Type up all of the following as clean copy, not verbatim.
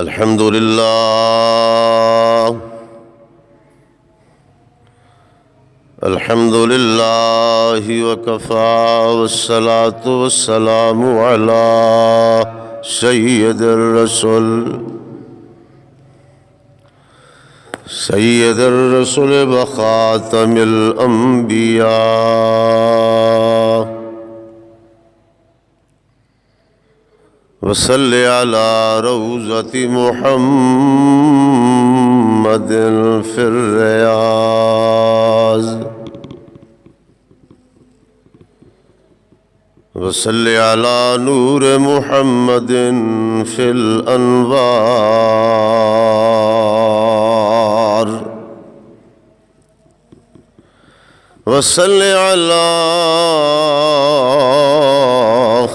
الحمد لله وكفى والصلاة والسلام على سيد الرسل وخاتم الأنبياء وصل على روضة محمد في الرياض وصل على نور محمد في الأنوار وصل على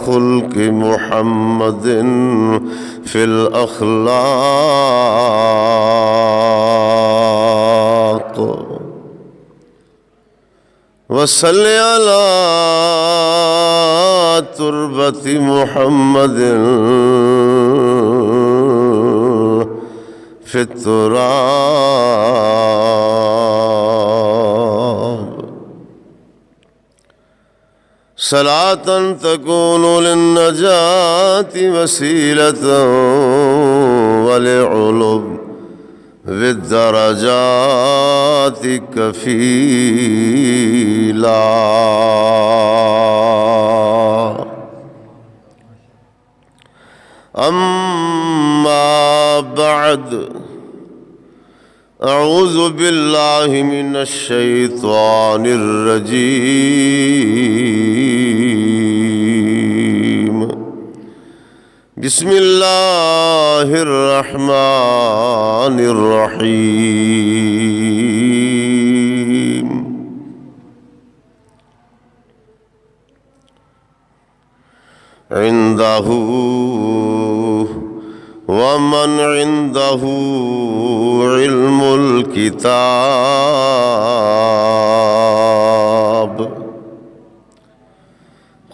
خلق محمد في الأخلاق وصل على تربة محمد في التراب صلاة تكون للنجاة وسيلة ولعلو بالدرجات كفيلا. أما بعد، أعوذ بالله من الشيطان الرجيم. بسم الله الرحمن الرحيم. عنده ومن عنده علم الكتاب.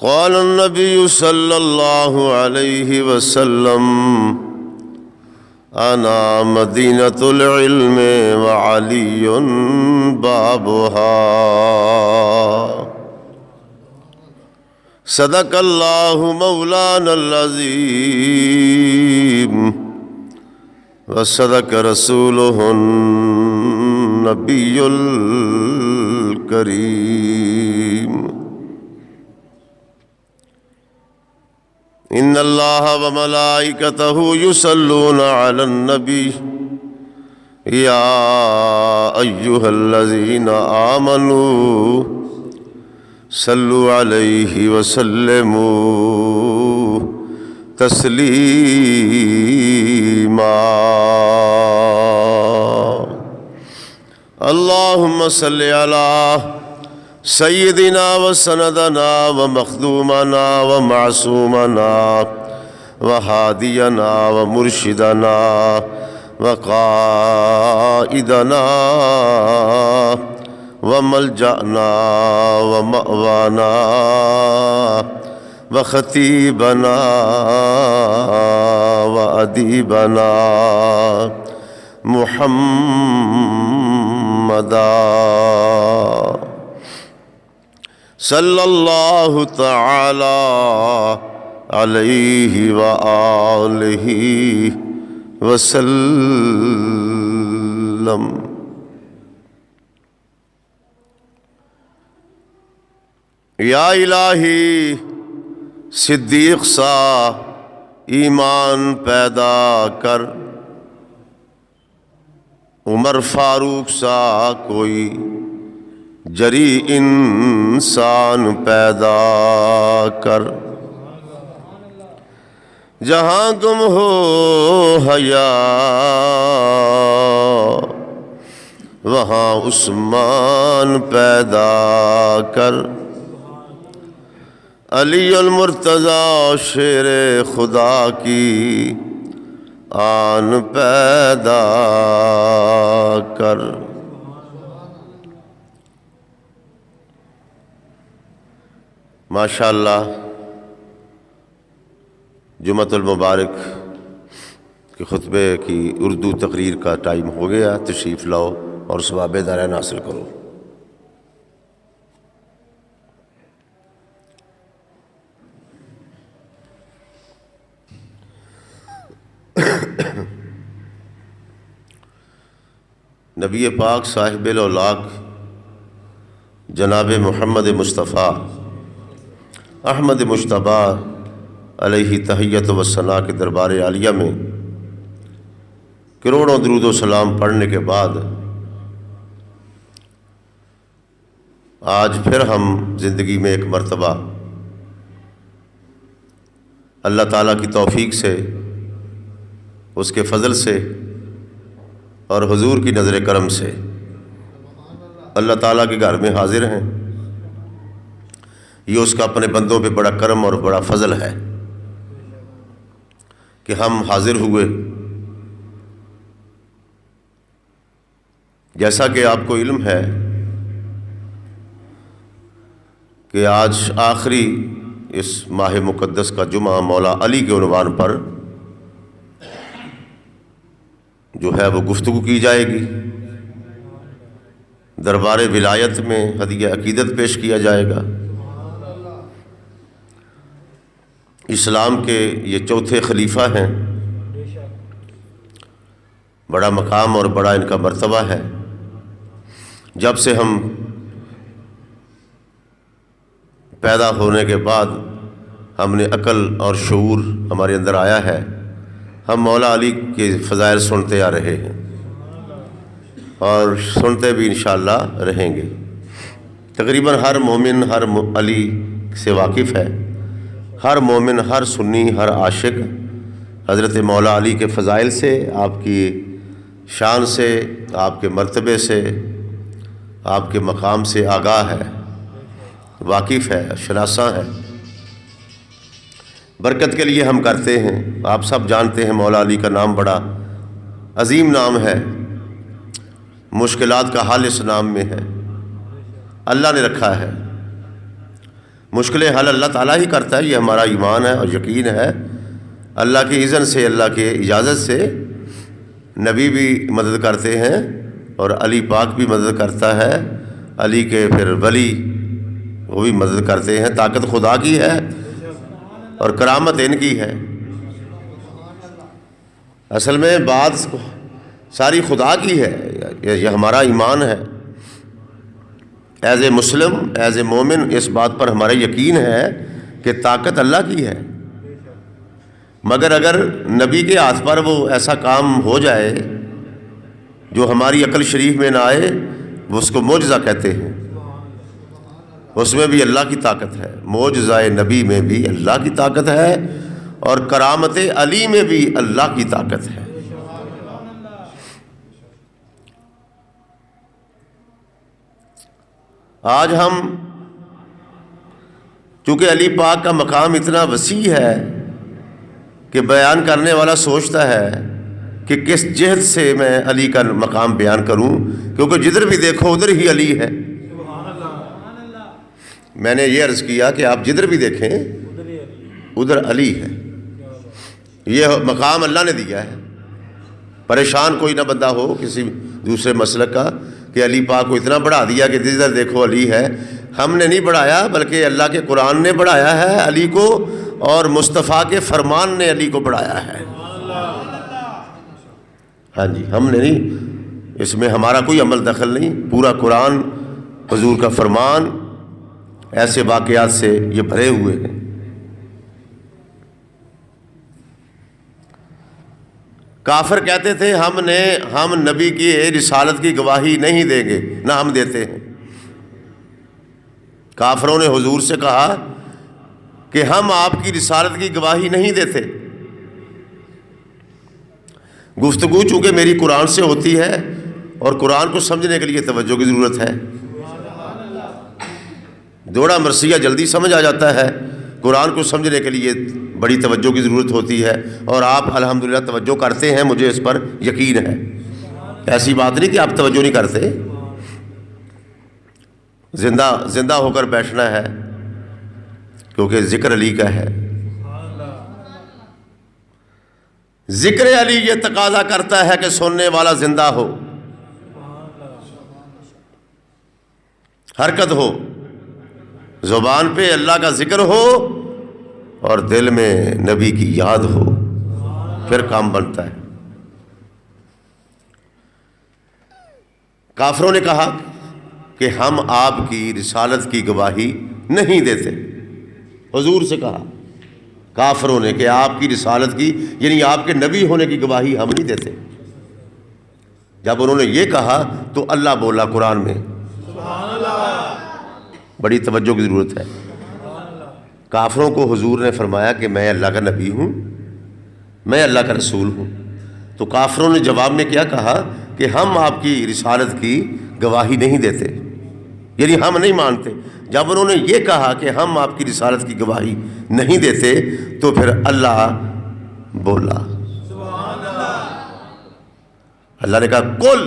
قال النبي صلى الله عليه وسلم: أنا مدينة العلم وعلي بابها. صدق الله مولانا العظيم وصدق رسوله النبي الكريم. إن الله وملائكته يصلون على النبي يا أيها الذين آمنوا صلوا عليه وسلموا تسليما. اللهم صل على سيدنا وسندنا ومخدومنا ومعصومنا وهادينا ومرشدنا وقائدنا وملجأنا ومأوانا وخطيبنا وأديبنا محمدا صلى الله تعالى عليه وآله وسلم. یا الہی صدیق سا ایمان پیدا کر، عمر فاروق سا کوئی جری انسان پیدا کر، جہاں گم ہو حیا وہاں عثمان پیدا کر، علی المرتضیٰ شیر خدا کی آن پیدا کر۔ ماشاءاللہ جمعۃ المبارک کہ خطبے کی اردو تقریر کا ٹائم ہو گیا، تشریف لاؤ اور ثواب دارین حاصل کرو۔ نبی پاک صاحب الاولاق جناب محمد مصطفیٰ احمد مجتبیٰ علیہ تحیت و ثنا کے دربار عالیہ میں کروڑوں درود و سلام پڑھنے کے بعد آج پھر ہم زندگی میں ایک مرتبہ اللہ تعالیٰ کی توفیق سے، اس کے فضل سے اور حضور کی نظر کرم سے اللہ تعالیٰ کے گھر میں حاضر ہیں۔ یہ اس کا اپنے بندوں پہ بڑا کرم اور بڑا فضل ہے کہ ہم حاضر ہوئے۔ جیسا کہ آپ کو علم ہے کہ آج آخری اس ماہ مقدس کا جمعہ مولا علی کے عنوان پر جو ہے وہ گفتگو کی جائے گی، دربار ولایت میں ہدیہ عقیدت پیش کیا جائے گا۔ اسلام کے یہ چوتھے خلیفہ ہیں، بڑا مقام اور بڑا ان کا مرتبہ ہے۔ جب سے ہم پیدا ہونے کے بعد ہم نے عقل اور شعور ہمارے اندر آیا ہے، ہم مولا علی کے فضائل سنتے آ رہے ہیں اور سنتے بھی انشاءاللہ رہیں گے۔ تقریباً ہر مومن ہر علی سے واقف ہے، ہر مومن، ہر سنی، ہر عاشق حضرت مولا علی کے فضائل سے، آپ کی شان سے، آپ کے مرتبے سے، آپ کے مقام سے آگاہ ہے، واقف ہے، شناساں ہے۔ برکت کے لیے ہم کرتے ہیں۔ آپ سب جانتے ہیں مولا علی کا نام بڑا عظیم نام ہے، مشکلات کا حل اس نام میں ہے، اللہ نے رکھا ہے۔ مشکلیں حل اللہ تعالیٰ ہی کرتا ہے، یہ ہمارا ایمان ہے اور یقین ہے۔ اللہ کی اذن سے، اللہ کے اجازت سے نبی بھی مدد کرتے ہیں اور علی پاک بھی مدد کرتا ہے، علی کے پھر ولی وہ بھی مدد کرتے ہیں۔ طاقت خدا کی ہے اور کرامت ان کی ہے۔ اصل میں بات ساری خدا کی ہے، یہ ہمارا ایمان ہے۔ As a Muslim, as a مومن اس بات پر ہمارا یقین ہے کہ طاقت اللہ کی ہے، مگر اگر نبی کے ہاتھ پر وہ ایسا کام ہو جائے جو ہماری عقل شریف میں نہ آئے، وہ اس کو معجزہ کہتے ہیں۔ اس میں بھی اللہ کی طاقت ہے، معجزہ نبی میں بھی اللہ کی طاقت ہے اور کرامت علی میں بھی اللہ کی طاقت ہے۔ آج ہم چونکہ علی پاک کا مقام اتنا وسیع ہے کہ بیان کرنے والا سوچتا ہے کہ کس جہت سے میں علی کا مقام بیان کروں، کیونکہ جدھر بھی دیکھو ادھر ہی علی ہے۔ میں نے یہ عرض کیا کہ آپ جدھر بھی دیکھیں ادھر علی ہے، یہ مقام اللہ نے دیا ہے۔ پریشان کوئی نہ بندہ ہو کسی دوسرے مسلک کا کہ علی پاک کو اتنا بڑھا دیا کہ جدھر دیکھو علی ہے۔ ہم نے نہیں بڑھایا، بلکہ اللہ کے قرآن نے بڑھایا ہے علی کو، اور مصطفیٰ کے فرمان نے علی کو بڑھایا ہے۔ ہاں جی، ہم نے نہیں، اس میں ہمارا کوئی عمل دخل نہیں۔ پورا قرآن، حضور کا فرمان، ایسے واقعات سے یہ بھرے ہوئے ہیں۔ کافر کہتے تھے ہم نبی کی رسالت کی گواہی نہیں دیں گے، نہ ہم دیتے ہیں۔ کافروں نے حضور سے کہا کہ ہم آپ کی رسالت کی گواہی نہیں دیتے۔ گفتگو چونکہ میری قرآن سے ہوتی ہے اور قرآن کو سمجھنے کے لیے توجہ کی ضرورت ہے۔ دوڑا مرثیہ جلدی سمجھ آ جاتا ہے، قرآن کو سمجھنے کے لیے بڑی توجہ کی ضرورت ہوتی ہے، اور آپ الحمدللہ توجہ کرتے ہیں، مجھے اس پر یقین ہے۔ ایسی بات نہیں کہ آپ توجہ نہیں کرتے، زندہ ہو کر بیٹھنا ہے کیونکہ ذکر علی کا ہے۔ ذکر علی یہ تقاضا کرتا ہے کہ سننے والا زندہ ہو، حرکت ہو، زبان پہ اللہ کا ذکر ہو اور دل میں نبی کی یاد ہو، پھر کام بنتا ہے۔ کافروں نے کہا کہ ہم آپ کی رسالت کی گواہی نہیں دیتے۔ حضور سے کہا کافروں نے کہ آپ کی رسالت کی یعنی آپ کے نبی ہونے کی گواہی ہم نہیں دیتے۔ جب انہوں نے یہ کہا تو اللہ بولا قرآن میں، بڑی توجہ کی ضرورت ہے۔ کافروں کو حضور نے فرمایا کہ میں اللہ کا نبی ہوں، میں اللہ کا رسول ہوں، تو کافروں نے جواب میں کیا کہا کہ ہم آپ کی رسالت کی گواہی نہیں دیتے، یعنی ہم نہیں مانتے۔ جب انہوں نے یہ کہا کہ ہم آپ کی رسالت کی گواہی نہیں دیتے تو پھر اللہ بولا، اللہ نے کہا قل،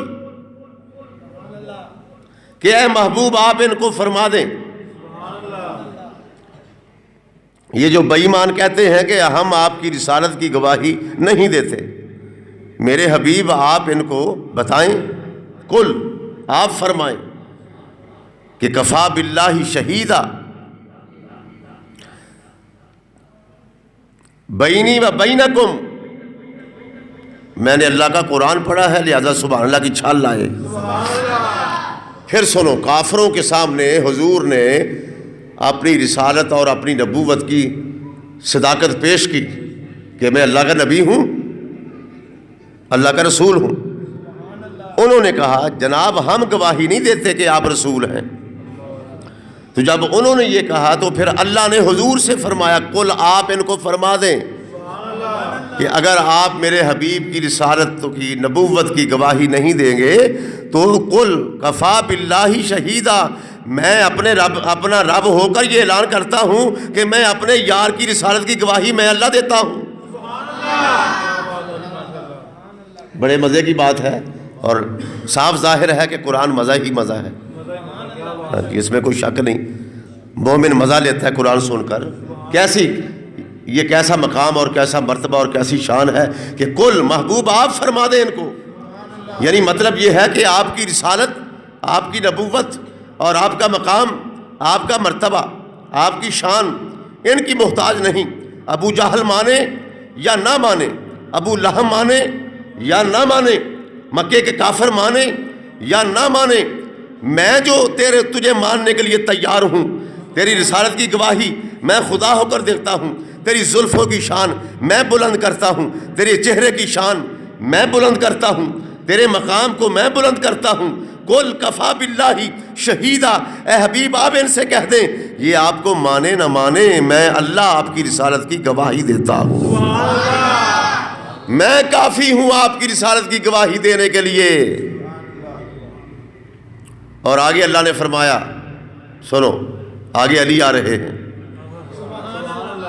کہ اے محبوب آپ ان کو فرما دیں۔ یہ جو بے ایمان کہتے ہیں کہ ہم آپ کی رسالت کی گواہی نہیں دیتے، میرے حبیب آپ ان کو بتائیں، قل، آپ فرمائیں کہ کفا باللہ شہیدہ بینی و بینکم، میں نے اللہ کا قرآن پڑھا ہے لہذا سبحان اللہ کی چھال لائے۔ پھر سنو، کافروں کے سامنے حضور نے اپنی رسالت اور اپنی نبوت کی صداقت پیش کی کہ میں اللہ کا نبی ہوں، اللہ کا رسول ہوں۔ انہوں نے کہا جناب ہم گواہی نہیں دیتے کہ آپ رسول ہیں۔ تو جب انہوں نے یہ کہا تو پھر اللہ نے حضور سے فرمایا قل، آپ ان کو فرما دیں کہ اگر آپ میرے حبیب کی رسالت کی نبوت کی گواہی نہیں دیں گے تو قل کفا باللہ شہیدہ، میں اپنا رب ہو کر یہ اعلان کرتا ہوں کہ میں اپنے یار کی رسالت کی گواہی میں اللہ دیتا ہوں۔ بڑے مزے کی بات ہے اور صاف ظاہر ہے کہ قرآن مزہ ہی مزہ ہے، اس میں کوئی شک نہیں۔ مومن مزہ لیتا ہے قرآن سن کر۔ یہ کیسا مقام اور کیسا مرتبہ اور کیسی شان ہے کہ قل، محبوب آپ فرما دیں ان کو، یعنی مطلب یہ ہے کہ آپ کی رسالت، آپ کی نبوت اور آپ کا مقام، آپ کا مرتبہ، آپ کی شان ان کی محتاج نہیں۔ ابو جہل مانے یا نہ مانے، ابو لہب مانے یا نہ مانے، مکے کے کافر مانے یا نہ مانے، میں جو تجھے ماننے کے لیے تیار ہوں۔ تیری رسالت کی گواہی میں خدا ہو کر دیتا ہوں، تیری زلفوں کی شان میں بلند کرتا ہوں، تیرے چہرے کی شان میں بلند کرتا ہوں، تیرے مقام کو میں بلند کرتا ہوں۔ قل کفا باللہ شہیدہ، اے حبیب آپ ان سے کہہ دیں یہ آپ کو مانے نہ مانے، میں اللہ آپ کی رسالت کی گواہی دیتا ہوں، میں کافی ہوں آپ کی رسالت کی گواہی دینے کے لیے۔ اور آگے اللہ نے فرمایا، سنو آگے علی آ رہے ہیں،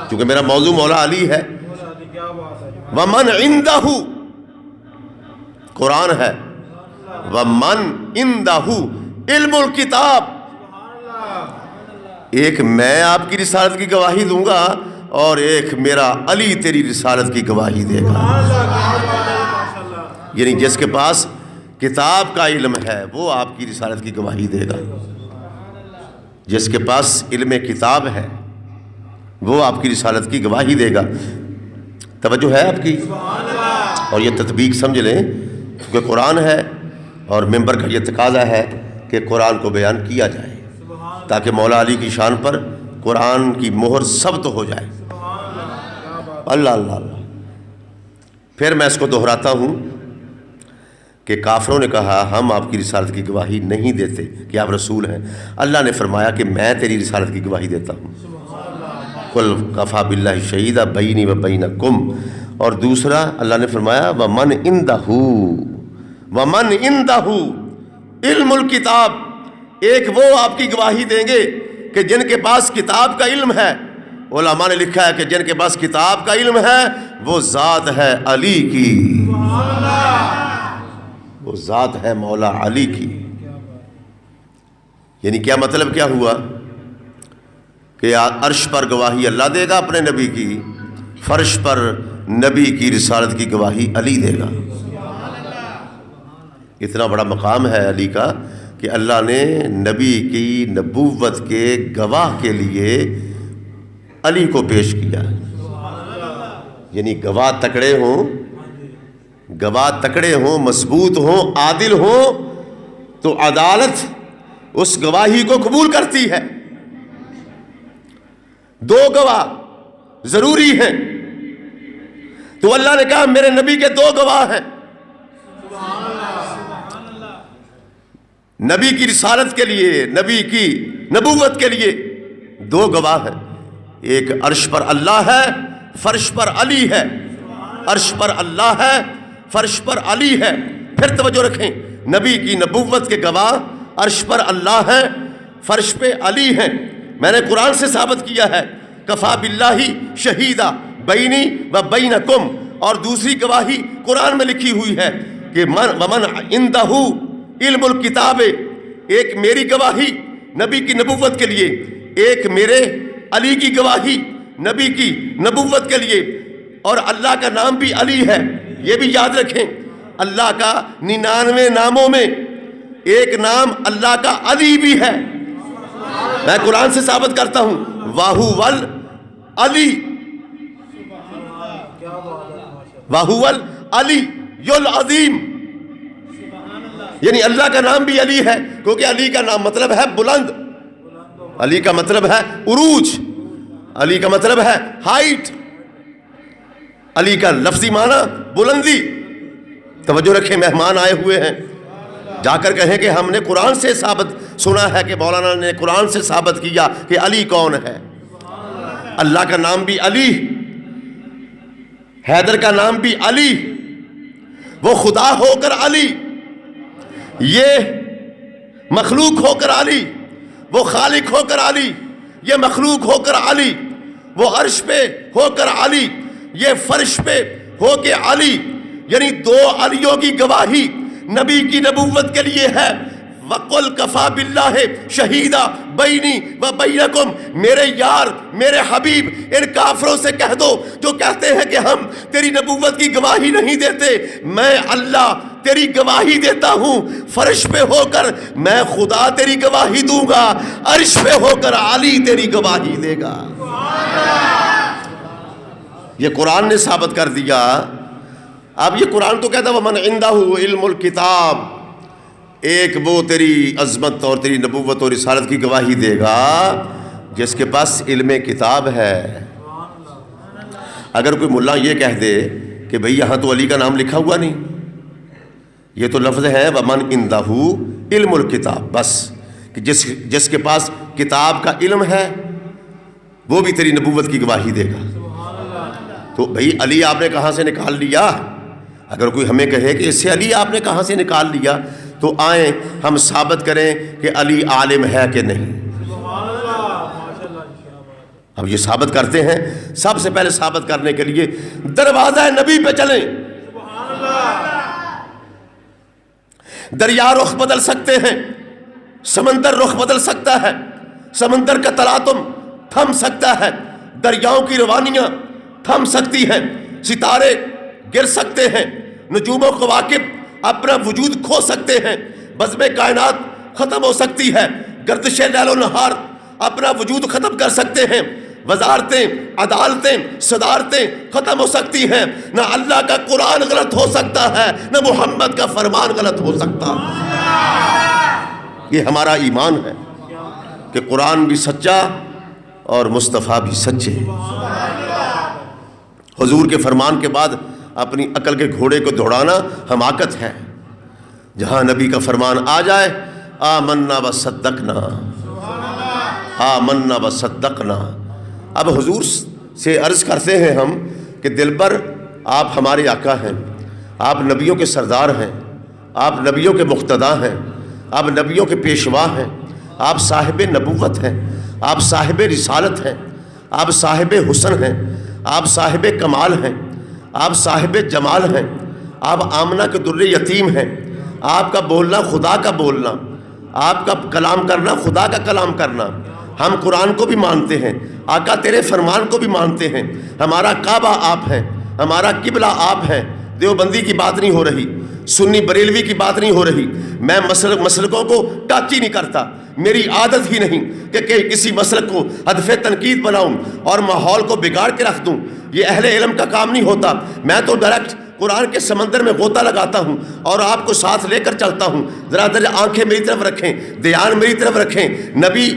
کیونکہ میرا موضوع مولا علی ہے۔ وَمَنْ عِنْدَهُ، قرآن ہے، وَمَنْ عِنْدَهُ علم الکتاب، ایک میں آپ کی رسالت کی گواہی دوں گا اور ایک میرا علی تیری رسالت کی گواہی دے گا۔ یعنی جس کے پاس کتاب کا علم ہے وہ آپ کی رسالت کی گواہی دے گا، جس کے پاس علم کتاب ہے وہ آپ کی رسالت کی گواہی دے گا۔ توجہ ہے آپ کی؟ اور یہ تطبیق سمجھ لیں، کیونکہ قرآن ہے اور ممبر کا یہ تقاضا ہے کہ قرآن کو بیان کیا جائے تاکہ مولا علی کی شان پر قرآن کی مہر ثبت ہو جائے۔ اللہ اللہ اللہ۔ پھر میں اس کو دہراتا ہوں کہ کافروں نے کہا ہم آپ کی رسالت کی گواہی نہیں دیتے کہ آپ رسول ہیں۔ اللہ نے فرمایا کہ میں تیری رسالت کی گواہی دیتا ہوں۔ قل کفا باللہ شہیدہ بینی و بینکم، اور دوسرا اللہ نے فرمایا ومن عندہ، ومن عندہ علم الکتاب، ایک وہ آپ کی گواہی دیں گے کہ جن کے پاس کتاب کا علم ہے۔ علماء نے لکھا ہے کہ جن کے پاس کتاب کا علم ہے وہ ذات ہے علی کی، وہ ذات ہے مولا علی کی۔ یعنی کیا مطلب کیا ہوا کہ عرش پر گواہی اللہ دے گا اپنے نبی کی، فرش پر نبی کی رسالت کی گواہی علی دے گا۔ اتنا بڑا مقام ہے علی کا کہ اللہ نے نبی کی نبوت کے گواہ کے لیے علی کو پیش کیا، یعنی گواہ تکڑے ہوں، مضبوط ہوں، عادل ہوں تو عدالت اس گواہی کو قبول کرتی ہے۔ دو گواہ ضروری ہیں، تو اللہ نے کہا میرے نبی کے دو گواہ ہیں، نبی کی رسالت کے لیے، نبی کی نبوت کے لیے دو گواہ ہیں، ایک عرش پر اللہ ہے، فرش پر علی ہے۔ عرش پر اللہ ہے، فرش پر علی ہے۔ پھر توجہ رکھیں، نبی کی نبوت کے گواہ عرش پر اللہ ہے، فرش پہ علی ہیں۔ میں نے قرآن سے ثابت کیا ہے، کفا باللہ شہیدا بینی و بینکم، اور دوسری گواہی قرآن میں لکھی ہوئی ہے کہ ومن عندہ علم الکتاب، ایک میری گواہی نبی کی نبوت کے لیے، ایک میرے علی کی گواہی نبی کی نبوت کے لیے، اور اللہ کا نام بھی علی ہے۔ یہ بھی یاد رکھیں، اللہ کا 99 ناموں میں ایک نام اللہ کا علی بھی ہے۔ میں قرآن سے ثابت کرتا ہوں، واہو ول علی، واہو ول علی یل عظیم، یعنی اللہ کا نام بھی علی ہے، کیونکہ علی کا نام مطلب ہے بلند، علی کا مطلب ہے عروج، علی کا مطلب ہے ہائٹ، علی کا لفظی معنی بلندی۔ توجہ رکھیں، مہمان آئے ہوئے ہیں، جا کر کہیں کہ ہم نے قرآن سے ثابت سنا ہے کہ مولانا نے قرآن سے ثابت کیا کہ علی کون ہے۔ اللہ کا نام بھی علی، حیدر کا نام بھی علی، وہ خدا ہو کر علی، یہ مخلوق ہو کر علی، وہ خالق ہو کر علی، یہ مخلوق ہو کر علی، وہ عرش پہ ہو کر علی، یہ فرش پہ ہو کے علی، یعنی دو علیوں کی گواہی نبی کی نبوت کے لیے ہے۔ وَقُلْ كَفَى بِاللَّهِ شَهِيدًا بَيْنِي وَبَيْنَكُمْ، میرے یار، میرے حبیب، ان کافروں سے کہہ دو جو کہتے ہیں کہ ہم تیری نبوت کی گواہی نہیں دیتے، میں اللہ تیری گواہی دیتا ہوں، فرش پہ ہو کر میں خدا تیری گواہی دوں گا، عرش پہ ہو کر علی تیری گواہی دے گا۔ یہ قرآن نے ثابت کر دیا۔ اب یہ قرآن تو کہتا ہے وَمَنْ عِنْدَهُ عِلْمُ الْكِتَابِ، ایک وہ تیری عظمت اور تیری نبوت اور رسالت کی گواہی دے گا جس کے پاس علم کتاب ہے۔ اگر کوئی ملا یہ کہہ دے کہ بھئی یہاں تو علی کا نام لکھا ہوا نہیں، یہ تو لفظ ہے وَمَنْ عِنْدَهُ عِلْمُ الْكِتَابِ، بس کہ جس کے پاس کتاب کا علم ہے وہ بھی تیری نبوت کی گواہی دے گا۔ تو بھئی علی آپ نے کہاں سے نکال لیا؟ اگر کوئی ہمیں کہے کہ اس سے علی آپ نے کہاں سے نکال لیا، تو آئیں ہم ثابت کریں کہ علی عالم ہے کہ نہیں۔ ہم یہ ثابت کرتے ہیں، سب سے پہلے ثابت کرنے کے لیے دروازہ نبی پہ چلیں۔ دریا رخ بدل سکتے ہیں، سمندر رخ بدل سکتا ہے، سمندر کا تلاطم تھم سکتا ہے، دریاؤں کی روانیاں تھم سکتی ہیں، ستارے گر سکتے ہیں، نجوم و کواکب اپنا وجود کھو سکتے ہیں، بزم کائنات ختم ہو سکتی ہے، گردش لیل و نہار اپنا وجود ختم کر سکتے ہیں، وزارتیں، عدالتیں، صدارتیں ختم ہو سکتی ہیں، نہ اللہ کا قرآن غلط ہو سکتا ہے، نہ محمد کا فرمان غلط ہو سکتا۔ یہ ہمارا ایمان ہے کہ قرآن بھی سچا اور مصطفیٰ بھی سچے۔ حضور کے فرمان کے بعد اپنی عقل کے گھوڑے کو دوڑانا حماقت ہے۔ جہاں نبی کا فرمان آ جائے، آمنا و صدقنا، آمنا و صدقنا۔ اب حضور سے عرض کرتے ہیں ہم کہ دلبر آپ ہمارے آقا ہیں، آپ نبیوں کے سردار ہیں، آپ نبیوں کے مقتدا ہیں، آپ نبیوں کے پیشوا ہیں، آپ صاحب نبوت ہیں، آپ صاحب رسالت ہیں، آپ صاحب حسن ہیں، آپ صاحب کمال ہیں، آپ صاحب جمال ہیں، آپ آمنہ کے در یتیم ہیں، آپ کا بولنا خدا کا بولنا، آپ کا کلام کرنا خدا کا کلام کرنا۔ ہم قرآن کو بھی مانتے ہیں، آقا تیرے فرمان کو بھی مانتے ہیں، ہمارا کعبہ آپ ہیں، ہمارا قبلہ آپ ہیں. دیوبندی کی بات نہیں ہو رہی, سنی بریلوی کی بات نہیں ہو رہی. میں مسلکوں کو ٹچ ہی نہیں کرتا. میری عادت ہی نہیں کہ کسی مسلک کو ہدف تنقید بناؤں اور ماحول کو بگاڑ کے رکھ دوں. یہ اہل علم کا کام نہیں ہوتا. میں تو ڈائریکٹ قرآن کے سمندر میں غوطہ لگاتا ہوں اور آپ کو ساتھ لے کر چلتا ہوں. ذرا آنکھیں میری طرف رکھیں, دھیان میری طرف رکھیں. نبی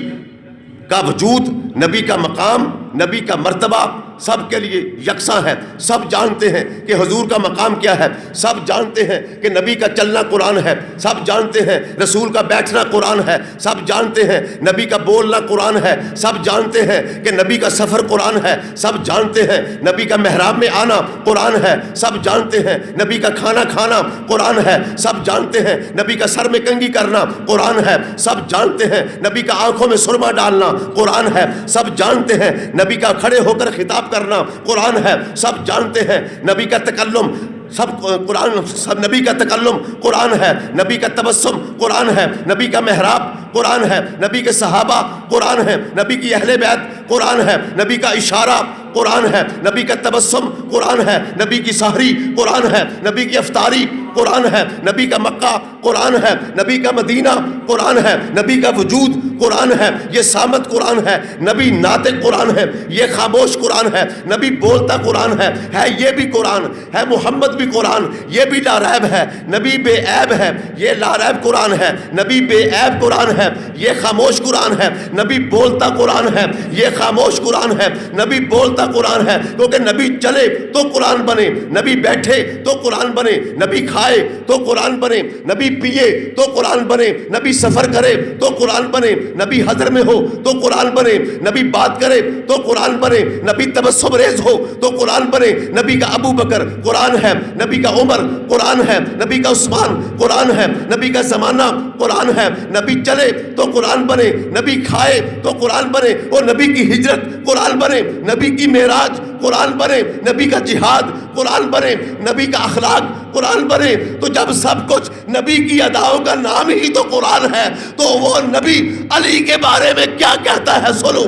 کا وجود, نبی کا مقام, نبی کا مرتبہ سب کے لیے یکساں ہے. سب جانتے ہیں کہ حضور کا مقام کیا ہے, سب جانتے ہیں کہ نبی کا چلنا قرآن ہے, سب جانتے ہیں رسول کا بیٹھنا قرآن ہے, سب جانتے ہیں نبی کا بولنا قرآن ہے, سب جانتے ہیں کہ نبی کا سفر قرآن ہے, سب جانتے ہیں نبی کا محراب میں آنا قرآن ہے, سب جانتے ہیں نبی کا کھانا کھانا قرآن ہے, سب جانتے ہیں نبی کا سر میں کنگھی کرنا قرآن ہے, سب جانتے ہیں نبی کا آنکھوں میں سرما ڈالنا قرآن ہے, سب جانتے ہیں نبی کا کھڑے ہو کر خطاب کرنا قرآن ہے, سب جانتے ہیں نبی کا تکلم سب قرآن, سب نبی کا تکلم قرآن ہے, نبی کا تبسم قرآن ہے, نبی کا محراب قرآن ہے, نبی کے صحابہ قرآن ہے, نبی کی اہل بیت قرآن ہے, نبی کا اشارہ قرآن ہے, نبی کا تبسم قرآن ہے, نبی کی سحری قرآن ہے, نبی کی افطاری قرآن ہے, نبی کا مکہ قرآن ہے, نبی کا مدینہ قرآن ہے, نبی کا وجود قرآن ہے, یہ صامت قرآن ہے, نبی ناطق قرآن ہے, یہ خاموش قرآن ہے, نبی بولتا قرآن ہے یہ بھی قرآن ہے, محمد بھی قرآن, یہ بھی لا ریب ہے, نبی بے عیب ہے, یہ لا ریب قرآن ہے, نبی بے عیب قرآن ہے, یہ خاموش قرآن ہے, نبی بولتا قرآن ہے, یہ خاموش قرآن ہے, نبی بولتا قرآن ہے, کیونکہ نبی چلے تو قرآن بنے, نبی بیٹھے تو قرآن بنے, نبی کھائے تو قرآن بنے, نبی پیے تو قرآن بنے, نبی سفر کرے تو قرآن بنے, نبی حضر میں ہو تو قرآن بنے, نبی بات کرے تو قرآن بنے, نبی تبسم ریز ہو تو قرآن بنے. نبی کا ابو بکر قرآن ہے, نبی کا عمر قرآن ہے, نبی کا عثمان قرآن ہے, نبی کا زمانہ قرآن ہے, نبی چلے تو قرآن بنے, نبی کھائے تو قرآن بنے, اور نبی کی ہجرت قرآن بنے, نبی کی معراج قرآن بنے, نبی کا جہاد قرآن بنے, نبی کا اخلاق قرآن بنے. تو جب سب کچھ نبی کی اداؤں کا نام ہی تو قرآن ہے, تو وہ نبی علی کے بارے میں کیا کہتا ہے سنو.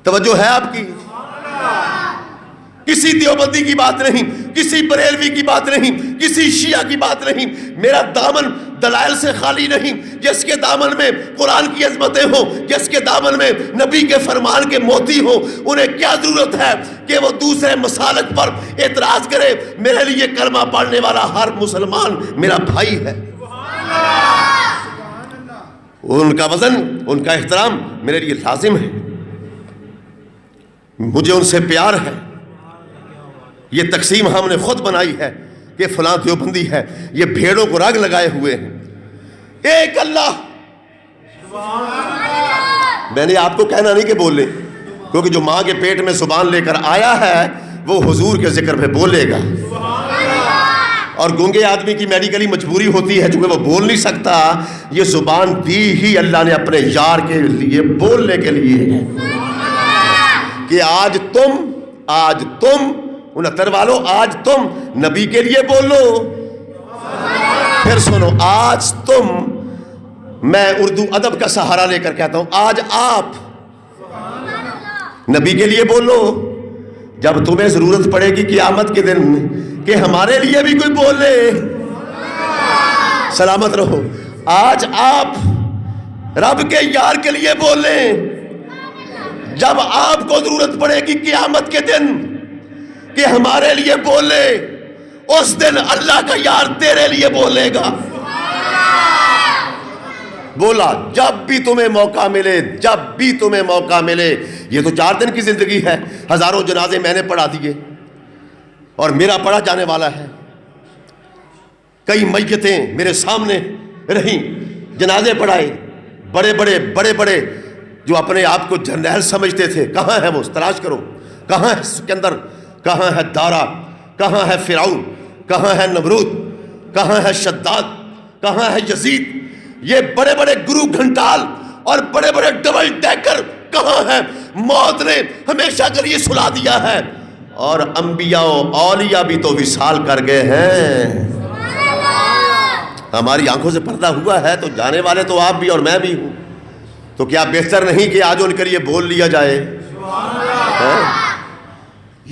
توجہ ہے آپ کی؟ کسی دیوبندی کی بات نہیں, کسی بریلوی کی بات نہیں, کسی شیعہ کی بات نہیں. میرا دامن دلائل سے خالی نہیں. جس کے دامن میں قرآن کی عظمتیں ہوں, جس کے دامن میں نبی کے فرمان کے موتی ہوں, انہیں کیا ضرورت ہے کہ وہ دوسرے مسالک پر اعتراض کرے. میرے لیے کلمہ پڑھنے والا ہر مسلمان میرا بھائی ہے. ان کا وزن, ان کا احترام میرے لیے لازم ہے. مجھے ان سے پیار ہے. یہ تقسیم ہم نے خود بنائی ہے کہ فلاں دیوبندی ہے. یہ بھیڑوں کو رگ لگائے ہوئے ہیں. ایک اللہ. میں نے آپ کو کہنا نہیں کہ بول لیں, کیونکہ جو ماں کے پیٹ میں زبان لے کر آیا ہے وہ حضور کے ذکر پہ بولے گا. اور گونگے آدمی کی میڈیکلی مجبوری ہوتی ہے چونکہ وہ بول نہیں سکتا. یہ زبان دی ہی اللہ نے اپنے یار کے لیے بولنے کے لیے کہ آج تم 69 والوں, آج تم نبی کے لیے بولو. پھر سنو, آج تم, میں اردو ادب کا سہارا لے کر کہتا ہوں, آج آپ نبی کے لیے بولو. جب تمہیں ضرورت پڑے گی قیامت کے دن کہ ہمارے لیے بھی کوئی بولے, سلامت رہو. آج آپ رب کے یار کے لیے بولیں. جب آپ کو ضرورت پڑے گی قیامت کے دن کہ ہمارے لیے بولے, اس دن اللہ کا یار تیرے لیے بولے گا. بولا جب بھی تمہیں موقع ملے, جب بھی تمہیں موقع ملے. یہ تو 4 دن کی زندگی ہے. ہزاروں جنازے میں نے پڑھا دیے اور میرا پڑھا جانے والا ہے. کئی میتیں میرے سامنے رہیں, جنازے پڑھائے. بڑے بڑے جو اپنے آپ کو جرنیل سمجھتے تھے, کہاں ہے وہ؟ تلاش کرو. کہاں ہے سکندر, کہاں ہے دارا, کہاں ہے فرعون, کہاں ہے نمرود, کہاں ہے شداد, کہاں ہے یزید. یہ بڑے بڑے گرو گھنٹال اور بڑے بڑے ڈبل ٹیکر کہاں ہیں؟ موت نے ہمیشہ کے لیے سلا دیا ہے. اور انبیاء و اولیاء بھی تو وصال کر گئے ہیں. ہماری آنکھوں سے پردہ ہوا ہے تو جانے والے تو آپ بھی اور میں بھی ہوں. تو کیا بہتر نہیں کہ آج ان کے لیے بول لیا جائے؟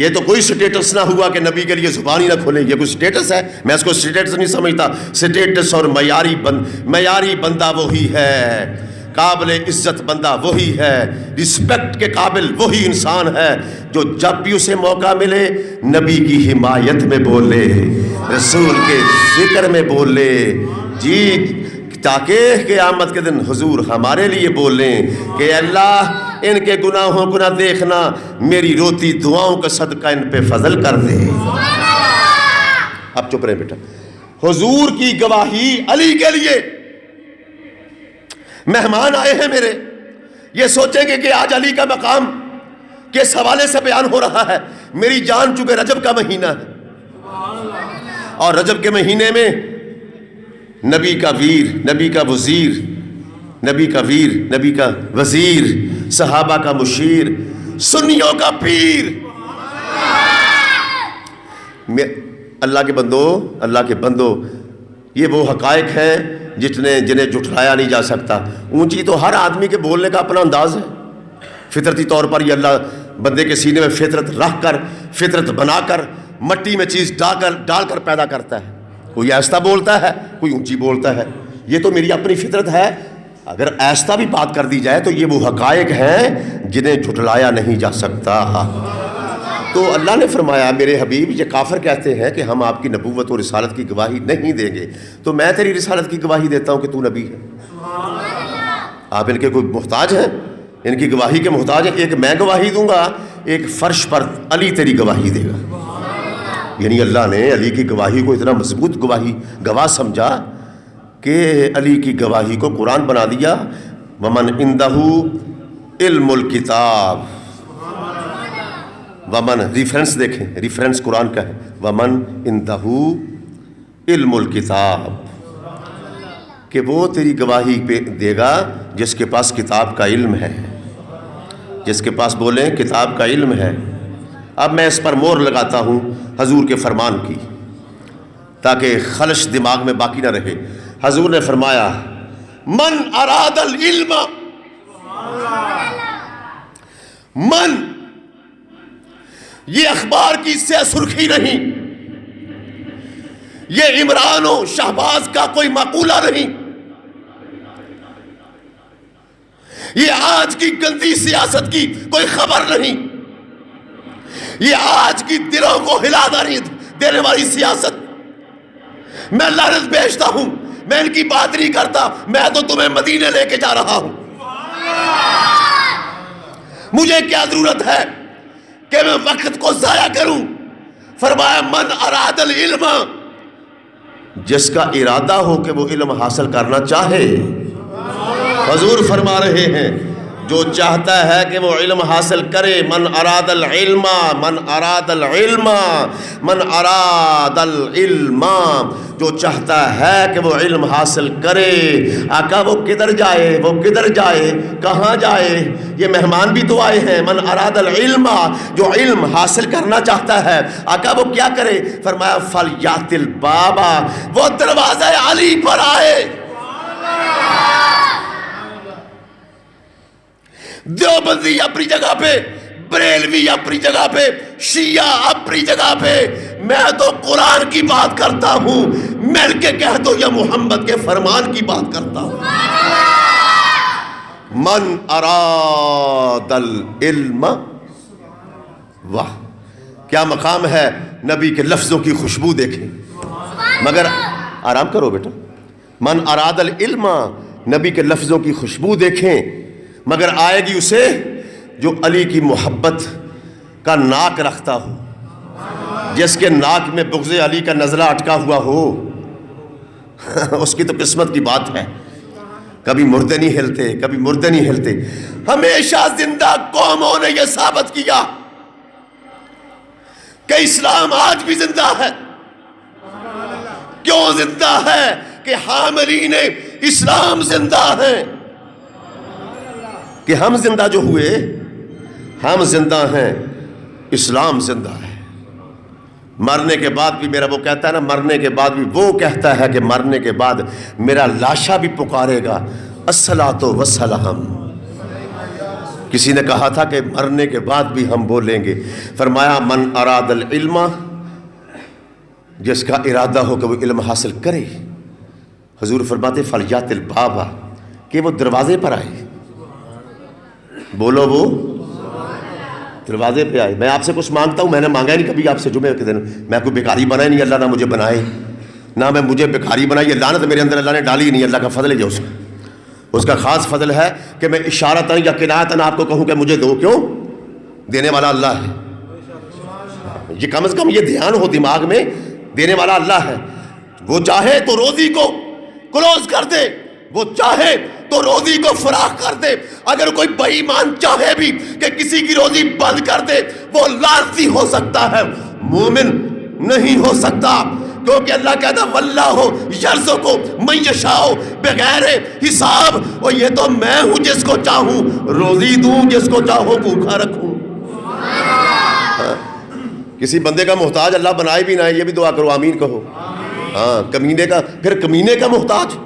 یہ تو کوئی سٹیٹس نہ ہوا کہ نبی کے لیے زبان ہی نہ کھولے. یہ کوئی سٹیٹس ہے؟ میں اس کو سٹیٹس نہیں سمجھتا. سٹیٹس اور معیاری بندہ وہی ہے، قابل عزت بندہ وہی ہے، رسپیکٹ کے قابل وہی انسان ہے جو جب بھی اسے موقع ملے نبی کی حمایت میں بولے، رسول کے ذکر میں بولے، جی، تاکہ قیامت کے دن حضور ہمارے لیے بولیں کہ اللہ ان کے گناہوں کو نہ دیکھنا، میری روتی دعاؤں کا صدقہ ان پہ فضل کر دے. اب چپ رہے بیٹا. حضور کی گواہی علی کے لیے. مہمان آئے ہیں میرے، یہ سوچیں گے کہ آج علی کا مقام کس حوالے سے بیان ہو رہا ہے. میری جان چونکہ رجب کا مہینہ ہے، اور رجب کے مہینے میں نبی کا ویر، نبی کا وزیر، نبی کا ویر، نبی کا وزیر، صحابہ کا مشیر، سنیوں کا پیر. اللہ کے بندو، یہ وہ حقائق ہیں جنہیں جھٹلایا نہیں جا سکتا. اونچی تو ہر آدمی کے بولنے کا اپنا انداز ہے. فطرتی طور پر یہ اللہ بندے کے سینے میں فطرت رکھ کر، فطرت بنا کر، مٹی میں چیز ڈال کر پیدا کرتا ہے. کوئی ایسا بولتا ہے، کوئی اونچی بولتا ہے. یہ تو میری اپنی فطرت ہے. اگر ایسا بھی بات کر دی جائے تو یہ وہ حقائق ہیں جنہیں جھٹلایا نہیں جا سکتا. تو اللہ نے فرمایا میرے حبیب یہ کافر کہتے ہیں کہ ہم آپ کی نبوت اور رسالت کی گواہی نہیں دیں گے، تو میں تیری رسالت کی گواہی دیتا ہوں کہ تو نبی ہے. آپ ان کے کوئی محتاج ہیں؟ ان کی گواہی کے محتاج ہیں. ایک میں گواہی دوں گا، ایک فرش پر علی تیری گواہی دے گا. یعنی اللہ نے علی کی گواہی کو اتنا مضبوط گواہ سمجھا کہ علی کی گواہی کو قرآن بنا دیا. ومن عندہ علم الکتاب، ومن، ریفرنس دیکھیں، ریفرنس قرآن کا ہے. ومن عندہ علم الکتاب، کہ وہ تیری گواہی پہ دے گا جس کے پاس کتاب کا علم ہے، جس کے پاس بولیں کتاب کا علم ہے. اب میں اس پر مور لگاتا ہوں حضور کے فرمان کی تاکہ خلش دماغ میں باقی نہ رہے. حضور نے فرمایا من اراد العلم، من، یہ اخبار کی سہ سرخی نہیں، یہ عمران و شہباز کا کوئی مقولہ نہیں، یہ آج کی گندی سیاست کی کوئی خبر نہیں، یہ آج کی دلوں کو ہلا دینے والی سیاست. میں لعنت بھیجتا ہوں، میں ان کی بات نہیں کرتا، میں تو تمہیں مدینے لے کے جا رہا ہوں. مجھے کیا ضرورت ہے کہ میں وقت کو ضائع کروں. فرمایا من اراد العلم، جس کا ارادہ ہو کہ وہ علم حاصل کرنا چاہے. حضور فرما رہے ہیں جو چاہتا ہے کہ وہ علم حاصل کرے، من اراد العلم، من اراد العلم، من اراد العلم، جو چاہتا ہے کہ وہ علم حاصل کرے. آقا وہ کدھر جائے، وہ کدھر جائے، کہاں جائے؟ یہ مہمان بھی تو آئے ہیں. من اراد العلم، جو علم حاصل کرنا چاہتا ہے. آقا وہ کیا کرے؟ فرمایا فلیات الباب، وہ دروازہ علی پر آئے. دیوبندی اپنی جگہ پہ، بریلوی اپنی جگہ پہ، شیعہ اپنی جگہ پہ، میں تو قرآن کی بات کرتا ہوں. مل کے کہہ دو یا محمد کے فرمان کی بات کرتا ہوں. من اراد العلم، واہ کیا مقام ہے. نبی کے لفظوں کی خوشبو دیکھیں. مگر آرام کرو بیٹا. من اراد العلم، نبی کے لفظوں کی خوشبو دیکھیں. مگر آئے گی اسے جو علی کی محبت کا ناک رکھتا ہو، جس کے ناک میں بغض علی کا نزلہ اٹکا ہوا ہو. اس کی تو قسمت کی بات ہے. کبھی مردے نہیں ہلتے، کبھی مردے نہیں ہلتے. ہمیشہ زندہ قوموں نے یہ ثابت کیا کہ اسلام آج بھی زندہ ہے. کیوں زندہ ہے؟ کہ حاملین اسلام زندہ ہیں. کہ ہم زندہ جو ہوئے، ہم زندہ ہیں، اسلام زندہ ہے. مرنے کے بعد بھی میرا وہ کہتا ہے نا، مرنے کے بعد بھی وہ کہتا ہے کہ مرنے کے بعد میرا لاشا بھی پکارے گا الصلاۃ والسلام. کسی نے کہا تھا کہ مرنے کے بعد بھی ہم بولیں گے. فرمایا من اراد العلم، جس کا ارادہ ہو کہ وہ علم حاصل کرے. حضور فرماتے فلیات البابا، کہ وہ دروازے پر آئے. بولو وہ دروازے پہ آئے. میں آپ سے کچھ مانگتا ہوں، میں نے مانگا ہی نہیں کبھی آپ سے جمعے کے دن. میں کوئی بیکاری بنایا نہیں، اللہ نہ مجھے بنائے نہ میں مجھے بیکاری بنائی. یہ لعنت میرے اندر اللہ نے ڈالی ہی نہیں. اللہ کا فضل ہے اس کا خاص فضل ہے کہ میں اشارتاً یا کنایتاً آپ کو کہوں کہ مجھے دو. کیوں؟ دینے والا اللہ ہے. یہ کم از کم یہ دھیان ہو دماغ میں، دینے والا اللہ ہے. وہ چاہے تو روزی کو کلوز کر دے، وہ چاہے تو روزی کو فراخ کر دے. اگر کوئی بے ایمان چاہے بھی کہ کسی کی روزی بند کر دے، وہ لعنتی ہو سکتا ہے، مومن نہیں ہو سکتا. کیونکہ اللہ کہتا واللہ یرزق من یشاء بغیر حساب. اور یہ تو میں ہوں جس کو چاہوں روزی دوں، جس کو چاہوں بھوکا رکھوں. کسی بندے کا محتاج اللہ بنائے بھی نہ، یہ بھی دعا کرو آمین کہو. ہاں کمینے کا، پھر کمینے کا محتاج.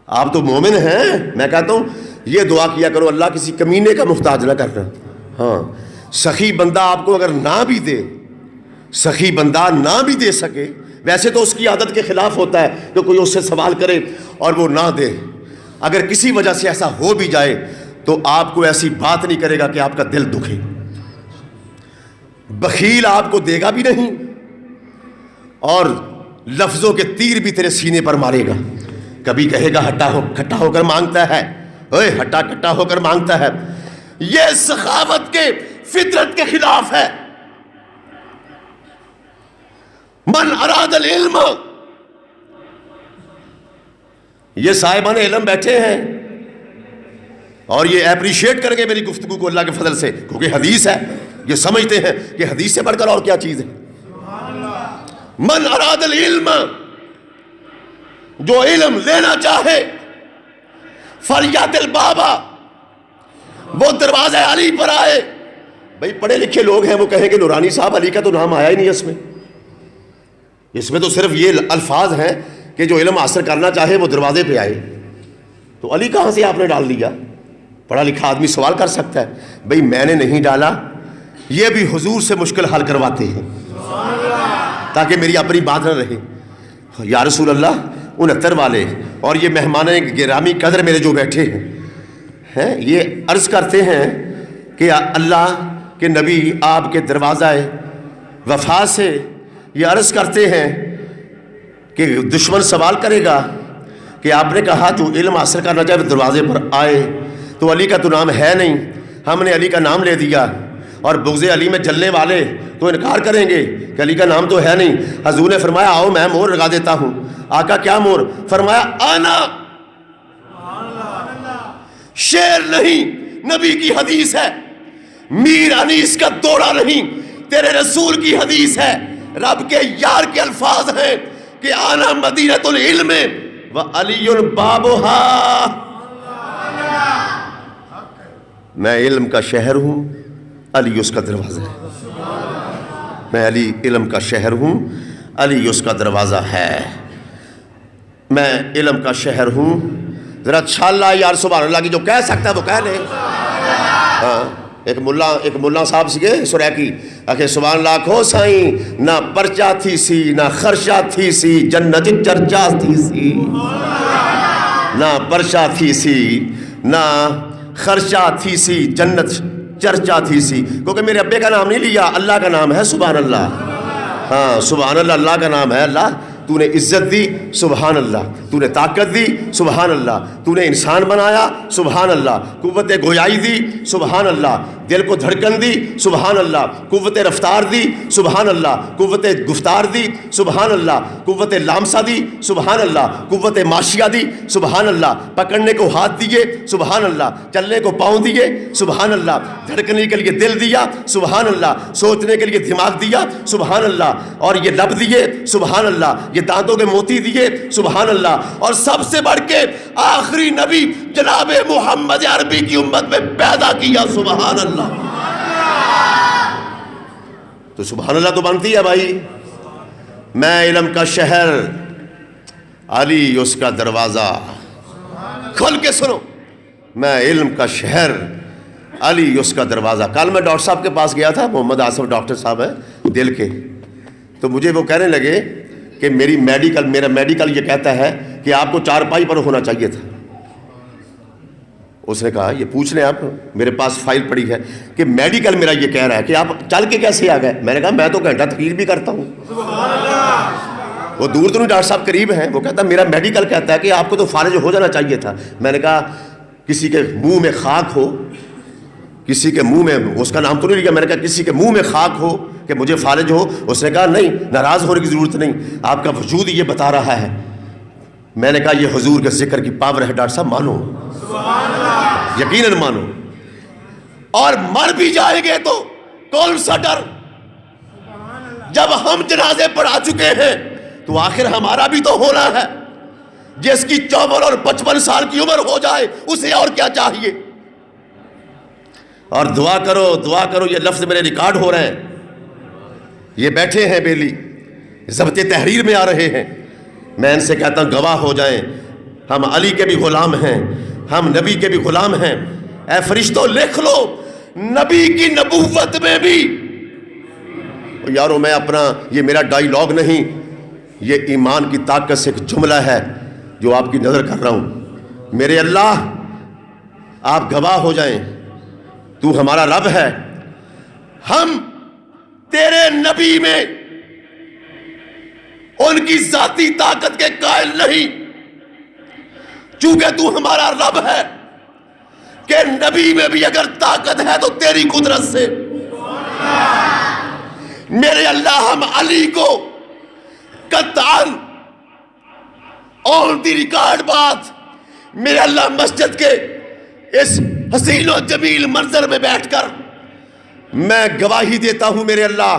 آپ تو مومن ہیں. میں کہتا ہوں یہ دعا کیا کرو اللہ کسی کمینے کا محتاج نہ کرنا. ہاں سخی بندہ آپ کو اگر نہ بھی دے، سخی بندہ نہ بھی دے سکے، ویسے تو اس کی عادت کے خلاف ہوتا ہے کہ کوئی اس سے سوال کرے اور وہ نہ دے. اگر کسی وجہ سے ایسا ہو بھی جائے تو آپ کو ایسی بات نہیں کرے گا کہ آپ کا دل دکھے. بخیل آپ کو دے گا بھی نہیں اور لفظوں کے تیر بھی تیرے سینے پر مارے گا. کبھی کہے گا کھٹا ہو کر مانگتا ہے، اوے ہٹا کٹا ہو کر مانگتا ہے. یہ سخاوت کے فطرت کے خلاف ہے. من اراد العلم، یہ صاحبان علم بیٹھے ہیں اور یہ اپریشیٹ کریں گے میری گفتگو کو اللہ کے فضل سے، کیونکہ حدیث ہے. یہ سمجھتے ہیں کہ حدیث سے بڑھ کر اور کیا چیز ہے. من اراد العلم، جو علم لینا چاہے، فلیات البابا، وہ دروازہ علی پر آئے. بھئی پڑھے لکھے لوگ ہیں، وہ کہیں کہ نورانی صاحب علی کا تو نام آیا ہی نہیں اس میں تو صرف یہ الفاظ ہیں کہ جو علم حاصل کرنا چاہے وہ دروازے پہ آئے. تو علی کہاں سے آپ نے ڈال دیا؟ پڑھا لکھا آدمی سوال کر سکتا ہے. بھئی میں نے نہیں ڈالا، یہ بھی حضور سے مشکل حل کرواتے ہیں تاکہ میری اپنی بات نہ رہے. یا رسول اللہ 69 والے اور یہ مہمان گرامی قدر میرے جو بیٹھے ہیں یہ عرض کرتے ہیں کہ اللہ کے نبی آپ کے دروازہ وفا سے یہ عرض کرتے ہیں کہ دشمن سوال کرے گا کہ آپ نے کہا جو علم حاصل کرنا چاہے دروازے پر آئے، تو علی کا تو نام ہے نہیں، ہم نے علی کا نام لے دیا. اور بغض علی میں جلنے والے تو انکار کریں گے کہ علی کا نام تو ہے نہیں. حضور نے فرمایا آؤ میں مہر لگا دیتا ہوں. آقا کیا مہر؟ فرمایا آنا. شعر نہیں، نبی کی حدیث ہے. میر انیس کا دوڑا نہیں، تیرے رسول کی حدیث ہے. رب کے یار کے الفاظ ہیں کہ آنا مدینۃ العلم وعلی بابها. میں علم کا شہر ہوں، علی اس کا دروازہ ہے. میں علی علم کا شہر ہوں، علی اس کا دروازہ ہے. میں علم کا شہر ہوں. ذرا چھالا یار سبحان اللہ کی جو کہہ سکتا ہے وہ کہہ لے. ہاں ایک ملا صاحب سیگے سریکی آخر سبحان اللہ کھو سائیں، نہ پرچا تھی سی نہ خرچہ تھی سی جنت چرچا تھی سی. نہ پرچا تھی سی نہ خرچہ تھی سی جنت چرچا تھی سی. کیونکہ میرے ابے کا نام نہیں لیا، اللہ کا نام ہے. سبحان اللہ. ہاں سبحان اللہ، اللہ کا نام ہے. اللہ تو نے عزت دی، سبحان اللہ. تو نے طاقت دی، سبحان اللہ. تو نے انسان بنایا، سبحان اللہ. قوت گویائی دی، سبحان اللہ. دل کو دھڑکن دی، سبحان اللہ. قوت رفتار دی، سبحان اللہ. قوت گفتار دی، سبحان اللہ. قوت لامسہ دی، سبحان اللہ. قوت ماشیہ دی، سبحان اللہ. پکڑنے کو ہاتھ دیے، سبحان اللہ. چلنے کو پاؤں دیے، سبحان اللہ. دھڑکنے کے لیے دل دیا، سبحان اللہ. سوچنے کے لیے دماغ دیا، سبحان اللہ. اور یہ لب دیے، سبحان اللہ. یہ دانتوں کے موتی دیے، سبحان اللہ. اور سب سے بڑھ کے آخری نبی جناب محمد عربی کی امت میں پیدا کیا، سبحان اللہ. تو سبحان اللہ تو بنتی ہے بھائی. میں علم کا شہر، علی اس کا دروازہ. کھل کے سنو، میں علم کا شہر، علی اس کا دروازہ. کل میں ڈاکٹر صاحب کے پاس گیا تھا, محمد آصف ڈاکٹر صاحب ہیں دل کے, تو مجھے وہ کہنے لگے کہ میرا میڈیکل یہ کہتا ہے کہ آپ کو چارپائی پر ہونا چاہیے تھا. اس نے کہا یہ پوچھ لیں آپ, میرے پاس فائل پڑی ہے کہ میڈیکل میرا یہ کہہ رہا ہے کہ آپ چل کے کیسے آ گئے. میں نے کہا میں تو گھنٹہ تقریر بھی کرتا ہوں. وہ دور تو نہیں, ڈاکٹر صاحب قریب ہیں. وہ کہتا میرا میڈیکل کہتا ہے کہ آپ کو تو فارغ ہو جانا چاہیے تھا. میں نے کہا کسی کے منہ میں خاک ہو, کسی کے منہ میں, اس کا نام تو نہیں لیا, میں نے کہا کسی کے منہ میں خاک ہو کہ مجھے فالج ہو. اس نے کہا نہیں, ناراض ہونے کی ضرورت نہیں, آپ کا وجود یہ بتا رہا ہے. میں نے کہا یہ حضور کے ذکر کی پاور ہے ڈاکٹر صاحب, مانو, یقیناً مانو. اور مر بھی جائیں گے تو کون سا ڈر, جب ہم جنازے پڑھا چکے ہیں تو آخر ہمارا بھی تو ہونا ہے. جس کی 54 اور 55 سال کی عمر ہو جائے اسے اور کیا چاہیے. اور دعا کرو, یہ لفظ میرے ریکارڈ ہو رہے ہیں, یہ بیٹھے ہیں بیلی ضبط تحریر میں آ رہے ہیں. میں ان سے کہتا ہوں گواہ ہو جائیں, ہم علی کے بھی غلام ہیں, ہم نبی کے بھی غلام ہیں. اے فرشتوں لکھ لو, نبی کی نبوت میں بھی. یارو میں اپنا, یہ میرا ڈائیلاگ نہیں, یہ ایمان کی طاقت سے ایک جملہ ہے جو آپ کی نظر کر رہا ہوں. میرے اللہ آپ گواہ ہو جائیں, تو ہمارا رب ہے, ہم تیرے نبی میں ان کی ذاتی طاقت کے قائل نہیں, چونکہ تو ہمارا رب ہے کہ نبی میں بھی اگر طاقت ہے تو تیری قدرت سے. میرے اللہ ہم علی کو قطعاً آن دی ریکارڈ بات, میرے اللہ مسجد کے اس حسین و جمیل منظر میں بیٹھ کر میں گواہی دیتا ہوں میرے اللہ,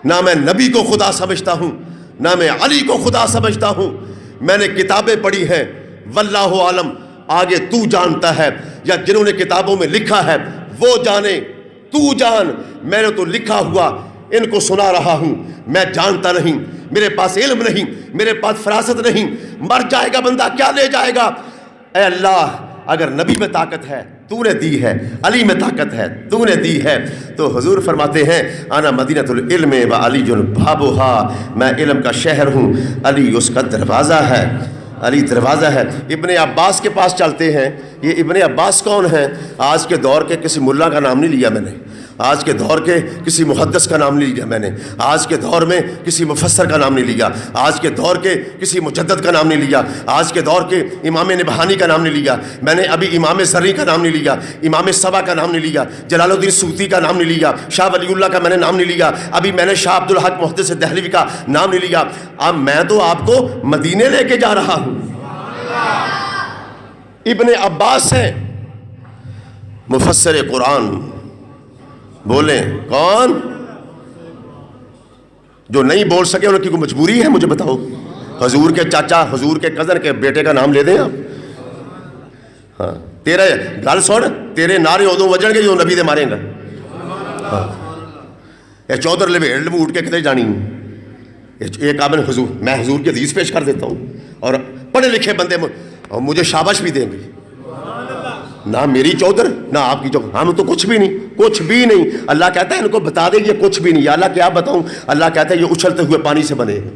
نہ میں نبی کو خدا سمجھتا ہوں, نہ میں علی کو خدا سمجھتا ہوں. میں نے کتابیں پڑھی ہیں, واللہ عالم, آگے تو جانتا ہے, یا جنہوں نے کتابوں میں لکھا ہے وہ جانے, تو جان. میں نے تو لکھا ہوا ان کو سنا رہا ہوں, میں جانتا نہیں, میرے پاس علم نہیں, میرے پاس فراست نہیں. مر جائے گا بندہ, کیا لے جائے گا. اے اللہ اگر نبی میں طاقت ہے تو نے دی ہے, علی میں طاقت ہے تو نے دی ہے. تو حضور فرماتے ہیں انا مدینۃ العلم و علی بابھا, میں علم کا شہر ہوں, علی اس کا دروازہ ہے, علی دروازہ ہے. ابن عباس کے پاس چلتے ہیں. یہ ابن عباس کون ہیں؟ آج کے دور کے کسی ملا کا نام نہیں لیا میں نے, آج کے دور کے کسی محدث کا نام نہیں لیا میں نے, آج کے دور میں کسی مفسر کا نام نہیں لیا, آج کے دور کے کسی مجدد کا نام نہیں لیا, آج کے دور کے امام نبہانی کا نام نہیں لیا میں نے, ابھی امام زرعی کا نام نہیں لیا, امام سبا کا نام نہیں لیا, جلال الدین سوطی کا نام نہیں لیا, شاہ ولی اللہ کا میں نے نام نہیں لیا, ابھی میں نے شاہ عبد الحق محدث دہلوی کا نام نہیں لیا. اب میں تو آپ کو مدینے لے کے جا رہا ہوں. ابن عباس ہیں مفسر قرآن, بولیں کون؟ جو نہیں بول سکے ان کی کوئی مجبوری ہے؟ مجھے بتاؤ. حضور کے چاچا, حضور کے کزن کے بیٹے کا نام لے دیں آپ. ہاں تیرے گل سن, تیرے نعرے ادو وجن گے جو نبی دے ماریں گا. یہ چودھر لبیڑ لبوٹ کے کتنے جانی ہوں. ایک آپ نے حضور, میں حضور کی حدیث پیش کر دیتا ہوں اور پڑھے لکھے بندے مجھے شاباش بھی دیں گے. نہ میری چودھر نہ آپ کی چودھر, ہم تو کچھ بھی نہیں, کچھ بھی نہیں. اللہ کہتا ہے ان کو بتا دیں یہ کچھ بھی نہیں. یا اللہ کیا بتاؤں؟ اللہ کہتا ہے یہ اچھلتے ہوئے پانی سے بنے ہیں.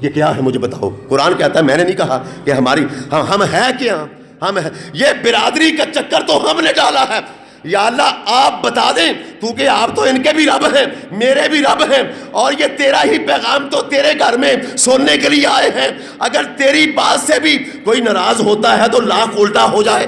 یہ کیا ہے مجھے بتاؤ. قرآن کہتا ہے, میں نے نہیں کہا کہ ہماری, ہم ہے کیا, ہم ہے. یہ برادری کا چکر تو ہم نے ڈالا ہے. یا اللہ آپ بتا دیں, کیونکہ آپ تو ان کے بھی رب ہیں, میرے بھی رب ہیں, اور یہ تیرا ہی پیغام تو تیرے گھر میں سننے کے لیے آئے ہیں. اگر تیری بات سے بھی کوئی ناراض ہوتا ہے تو لاکھ الٹا ہو جائے,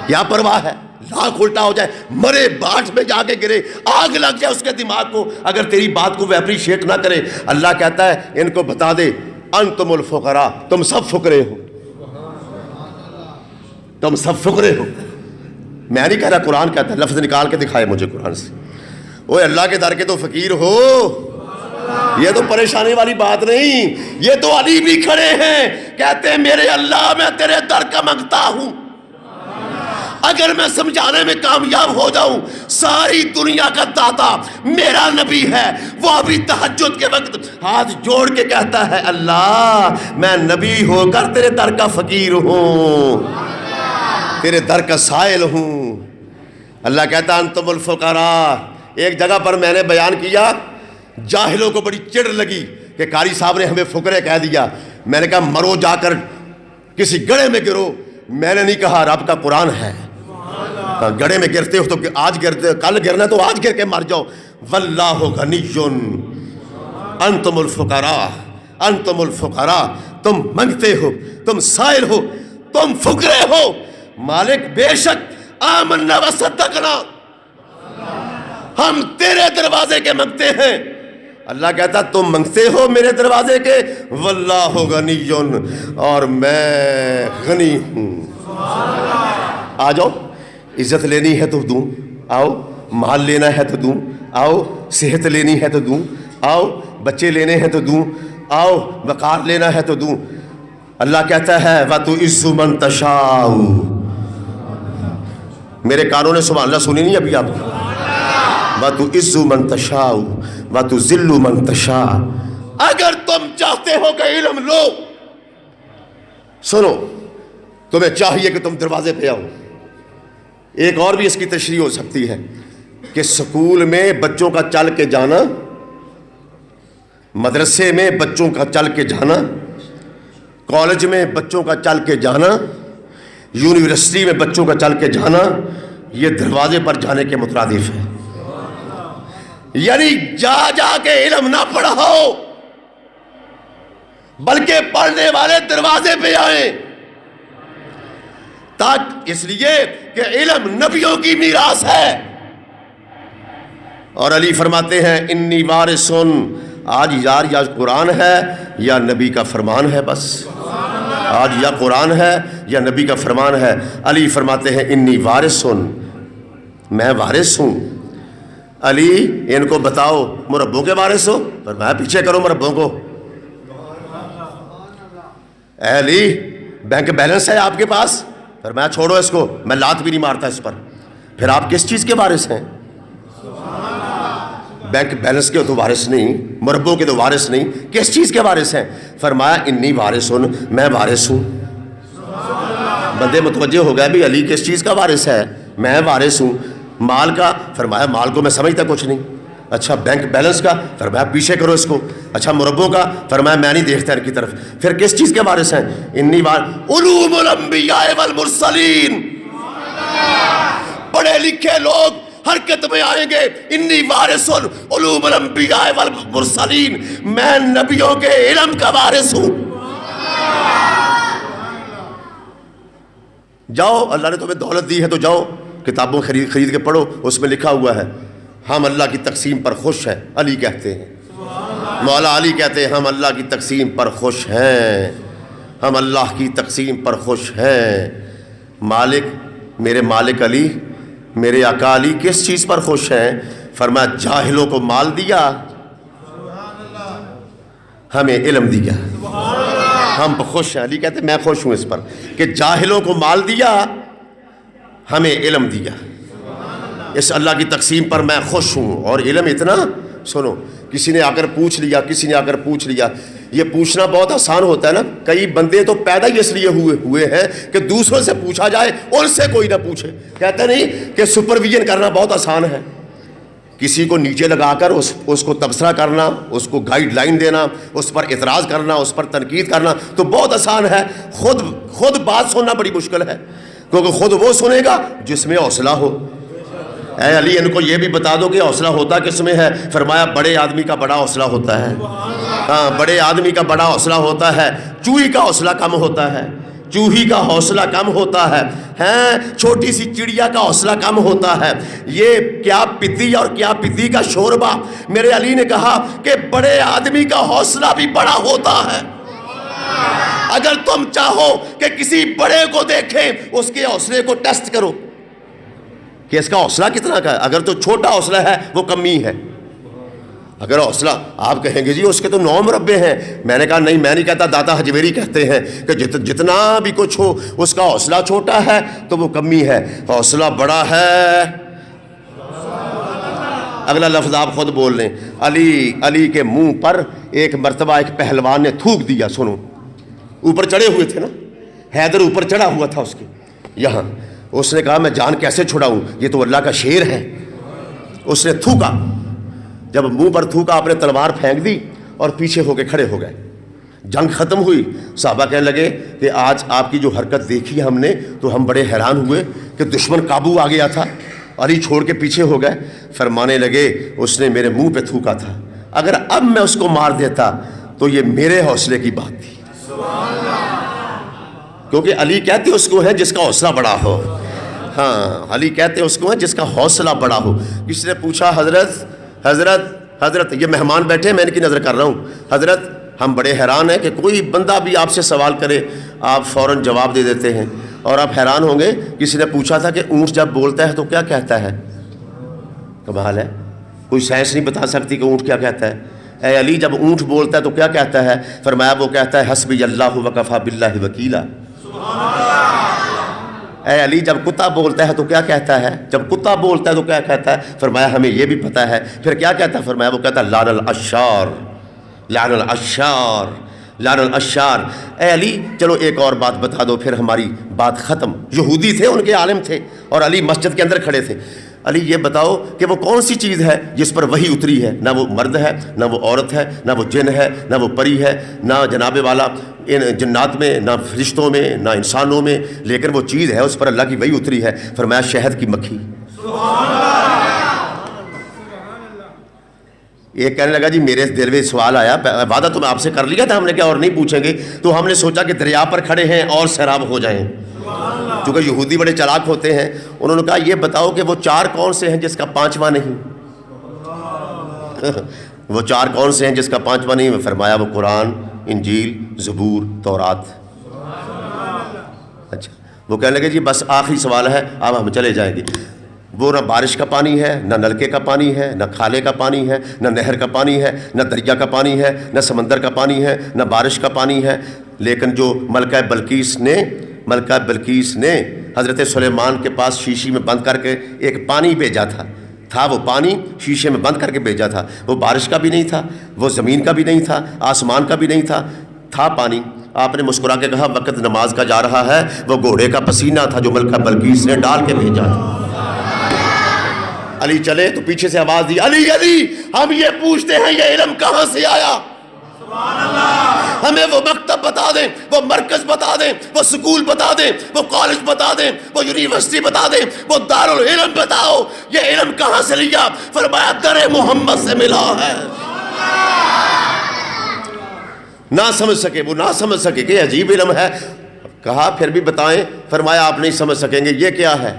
کیا پرواہ ہے, لاکھ الٹا ہو جائے, مرے باٹ میں جا کے گرے, آگ لگ جائے اس کے دماغ کو, اگر تیری بات کو وہ اپریشیٹ نہ کرے. اللہ کہتا ہے ان کو بتا دے انتم الفقراء, تم سب فقرے ہو, تم سب فقرے ہو. میں نہیں کہہ رہا, قرآن کہتا ہے, لفظ نکال کے دکھائے مجھے قرآن سے. اوے اللہ کے در کے تو فقیر ہو, یہ تو پریشانی والی بات نہیں. یہ تو علی بھی کھڑے ہیں, کہتے ہیں میرے اللہ میں تیرے در کا مانگتا ہوں, اگر میں سمجھانے میں کامیاب ہو جاؤں, ساری دنیا کا داتا میرا نبی ہے. وہ ابھی تہجد کے وقت ہاتھ جوڑ کے کہتا ہے اللہ میں نبی ہو کر تیرے در کا فقیر ہوں. تیرے در کا سائل ہوں. اللہ کہتا انتم الفقراء. ایک جگہ پر میں نے بیان کیا, جاہلوں کو بڑی چڑ لگی کہ قاری صاحب نے ہمیں فقرے کہہ دیا. میں نے کہا مرو جا کر کسی گڑھے میں گرو. میں نے نہیں کہا, رب کا قرآن ہے. گڑھے میں گرتے ہو تو آج گرتے, کل گرنا تو آج گر کے مر جاؤ. واللہ غنی انتم الفقراء, انتم الفقراء. تم منگتے ہو, تم سائل ہو, تم فقرے ہو. مالک بے شک آمنا وصدقنا, ہم تیرے دروازے کے منگتے ہیں. اللہ کہتا تم منگتے ہو میرے دروازے کے, واللہ غنی, اور میں غنی ہوں. آ جاؤ, عزت لینی ہے تو دوں, آؤ. مال لینا ہے تو دوں, آؤ. صحت لینی ہے تو دوں, آؤ. بچے لینے ہیں تو دوں, آؤ. وقار لینا ہے تو دوں. اللہ کہتا ہے وَتُعِزُّ مَن تَشَاءُ. میرے کانوں نے سبحان اللہ سنی نہیں ابھی آپ کو. وَتُعِزُّ مَن تَشَاءُ وَتُذِلُّ مَن تَشَاءُ. اگر تم چاہتے ہو کہ علم لو, سنو, تمہیں چاہیے کہ تم دروازے پہ آؤ. ایک اور بھی اس کی تشریح ہو سکتی ہے کہ سکول میں بچوں کا چل کے جانا, مدرسے میں بچوں کا چل کے جانا, کالج میں بچوں کا چل کے جانا, یونیورسٹی میں بچوں کا چل کے جانا, یہ دروازے پر جانے کے مترادف ہے. یعنی جا جا کے علم نہ پڑھاؤ, بلکہ پڑھنے والے دروازے پہ آئیں. اس لیے کہ علم نبیوں کی میراث ہے. اور علی فرماتے ہیں انی وارثن. آج یار یا قرآن ہے یا نبی کا فرمان ہے. بس آج یا قرآن ہے یا نبی کا فرمان ہے. علی فرماتے ہیں انی وارثن, میں وارث ہوں. علی ان کو بتاؤ مربوں کے وارث ہو, پر میں پیچھے کرو مربوں کو. اے علی بینک بیلنس ہے آپ کے پاس, پر میں چھوڑو اس کو, میں لات بھی نہیں مارتا اس پر. پھر آپ کس چیز کے وارث ہیں؟ بینک بیلنس کے تو وارث نہیں, مربوں کے تو وارث نہیں, کس چیز کے وارث ہیں؟ فرمایا انی وارثن, میں وارث ہوں. بندے متوجہ ہو گئے بھی علی کس چیز کا وارث ہے, میں وارث ہوں. مال کا, فرمایا مال کو میں سمجھتا کچھ نہیں. اچھا بینک بیلنس کا, فرمایا پیچھے کرو اس کو. اچھا مربوں کا, فرمایا میں نہیں دیکھتا ان کی طرف. پھر کس چیز کے وارث ہیں؟ انی علوم الانبیاء والمرسلین. پڑھے لکھے لوگ حرکت میں آئیں گے. انی وارث علوم الانبیاء والمرسلین, میں نبیوں کے علم کا وارث ہوں. جاؤ, اللہ نے تمہیں دولت دی ہے تو جاؤ کتابوں خرید کے پڑھو. اس میں لکھا ہوا ہے ہم اللہ کی تقسیم پر خوش ہیں. علی کہتے ہیں, مولا علی کہتے ہیں ہم اللہ کی تقسیم پر خوش ہیں, ہم اللہ کی تقسیم پر خوش ہیں. مالک, میرے مالک علی, میرے آقا علی کس چیز پر خوش ہیں؟ فرمایا جاہلوں کو مال دیا, ہمیں علم دیا, ہم خوش ہیں. علی کہتے ہیں میں خوش ہوں اس پر کہ جاہلوں کو مال دیا, ہمیں علم دیا. اس اللہ کی تقسیم پر میں خوش ہوں. اور علم اتنا, سنو, کسی نے آ کر پوچھ لیا, کسی نے آ کر پوچھ لیا. یہ پوچھنا بہت آسان ہوتا ہے نا. کئی بندے تو پیدا ہی اس لیے ہوئے ہیں کہ دوسروں سے پوچھا جائے, ان سے کوئی نہ پوچھے. کہتے نہیں کہ سپرویژن کرنا بہت آسان ہے. کسی کو نیچے لگا کر اس کو تبصرہ کرنا, اس کو گائیڈ لائن دینا, اس پر اعتراض کرنا, اس پر تنقید کرنا تو بہت آسان ہے. خود بات سننا بڑی مشکل ہے, کیونکہ خود وہ سنے گا جس میں حوصلہ ہو. اے علی ان کو یہ بھی بتا دو کہ حوصلہ ہوتا کس میں ہے. فرمایا بڑے آدمی کا بڑا حوصلہ ہوتا ہے. ہاں, بڑے آدمی کا بڑا حوصلہ ہوتا ہے. چوہی کا حوصلہ کم ہوتا ہے, چوہی کا حوصلہ کم ہوتا ہے. چھوٹی سی چڑیا کا حوصلہ کم ہوتا ہے. یہ کیا پتی اور کیا پتی کا شوربہ. میرے علی نے کہا کہ بڑے آدمی کا حوصلہ بھی بڑا ہوتا ہے. اگر تم چاہو کہ کسی بڑے کو دیکھیں, اس کے حوصلے کو ٹیسٹ کرو کہ اس کا حوصلہ کتنا کا ہے. اگر تو چھوٹا حوصلہ ہے وہ کمی ہے. اگر حوصلہ آپ کہیں گے جی اس کے تو 9 مربے ہیں, میں نے کہا نہیں, میں نہیں کہتا, داتا حجویری کہتے ہیں کہ جتنا بھی کچھ ہو اس کا حوصلہ چھوٹا ہے تو وہ کمی ہے, حوصلہ بڑا ہے. اگلا لفظ آپ خود بول لیں. علی کے منہ پر ایک مرتبہ ایک پہلوان نے تھوک دیا. سنو, اوپر چڑھے ہوئے تھے نا, حیدر اوپر چڑھا ہوا تھا اس کے, یہاں اس نے کہا میں جان کیسے چھڑاؤں, یہ تو اللہ کا شیر ہے. اس نے تھوکا, جب منہ پر تھوکا آپ نے تلوار پھینک دی اور پیچھے ہو کے کھڑے ہو گئے. جنگ ختم ہوئی. صحابہ کہنے لگے کہ آج آپ کی جو حرکت دیکھی ہم نے تو ہم بڑے حیران ہوئے کہ دشمن قابو آ گیا تھا, علی چھوڑ کے پیچھے ہو گئے. فرمانے لگے اس نے میرے منہ پہ تھوکا تھا, اگر اب میں اس کو مار دیتا تو یہ میرے حوصلے کی بات تھی. کیونکہ علی کہتے اس کو ہے جس کا حوصلہ بڑا ہو. ہاں, علی کہتے اس کو ہے جس کا حوصلہ بڑا ہو. کسی نے پوچھا حضرت یہ مہمان بیٹھے ہیں, میں ان کی نظر کر رہا ہوں, حضرت ہم بڑے حیران ہیں کہ کوئی بندہ بھی آپ سے سوال کرے آپ فوراً جواب دے دیتے ہیں, اور آپ حیران ہوں گے. کسی نے پوچھا تھا کہ اونٹ جب بولتا ہے تو کیا کہتا ہے؟ کمال ہے, کوئی سائنس نہیں بتا سکتی کہ اونٹ کیا کہتا ہے. اے علی جب اونٹ بولتا ہے تو کیا کہتا ہے؟ فرمایا وہ کہتا ہے حسبی اللہ وکفی باللہ وکیلا. اے علی جب کتا بولتا ہے تو کیا کہتا ہے؟ جب کتا بولتا ہے تو کیا کہتا ہے؟ فرمایا ہمیں یہ بھی پتہ ہے. پھر کیا کہتا ہے؟ فرمایا وہ کہتا ہے لعن الاشار لعن الاشار لعن الاشار. اے علی چلو ایک اور بات بتا دو پھر ہماری بات ختم. یہودی تھے, ان کے عالم تھے, اور علی مسجد کے اندر کھڑے تھے. علی یہ بتاؤ کہ وہ کون سی چیز ہے جس پر وحی اتری ہے؟ نہ وہ مرد ہے, نہ وہ عورت ہے, نہ وہ جن ہے, نہ وہ پری ہے, نہ جناب والا ان جنات میں, نہ فرشتوں میں, نہ انسانوں میں, لیکن وہ چیز ہے اس پر اللہ کی وحی اتری ہے. فرمایا شہد کی مکھی. ایک کہنے لگا جی میرے دل میں سوال آیا, وعدہ تو میں آپ سے کر لیا تھا ہم نے کہ اور نہیں پوچھیں گے, تو ہم نے سوچا کہ دریا پر کھڑے ہیں اور سیراب ہو جائیں. چونکہ یہودی بڑے چلاک ہوتے ہیں, انہوں نے کہا یہ بتاؤ کہ وہ چار کون سے ہیں جس کا پانچواں نہیں؟ وہ چار کون سے ہیں جس کا پانچواں نہیں؟ فرمایا وہ قرآن, انجیل, زبور, تورات. اچھا, وہ کہنے لگے جی بس آخری سوال ہے, اب ہم چلے جائیں گے. وہ نہ بارش کا پانی ہے, نہ نلکے کا پانی ہے, نہ کھالے کا پانی ہے, نہ نہر کا پانی ہے, نہ دریا کا پانی ہے, نہ سمندر کا پانی ہے, نہ بارش کا پانی ہے. لیکن جو ملکہ بلقیس نے حضرت سلیمان کے پاس شیشی میں بند کر کے ایک پانی بھیجا تھا وہ پانی شیشے میں بند کر کے بھیجا تھا. وہ بارش کا بھی نہیں تھا, وہ زمین کا بھی نہیں تھا, آسمان کا بھی نہیں تھا پانی. آپ نے مسکرا کے کہا وقت نماز کا جا رہا ہے, وہ گھوڑے کا پسینہ تھا جو ملکہ بلقیس نے ڈال کے بھیجا تھا. علی چلے تو پیچھے سے آواز دی, علی ہم یہ پوچھتے ہیں یہ علم کہاں سے آیا؟ ہمیں وہ مکتب بتا دیں, وہ مرکز بتا دیں, وہ سکول بتا دیں, وہ کالج بتا دیں, وہ یونیورسٹی بتا دیں, وہ دارالعلم بتاؤ, یہ علم کہاں سے لیا؟ فرمایا در محمد سے ملا ہے. نہ سمجھ سکے کہ عجیب علم ہے. کہا پھر بھی بتائیں. فرمایا آپ نہیں سمجھ سکیں گے. یہ کیا ہے؟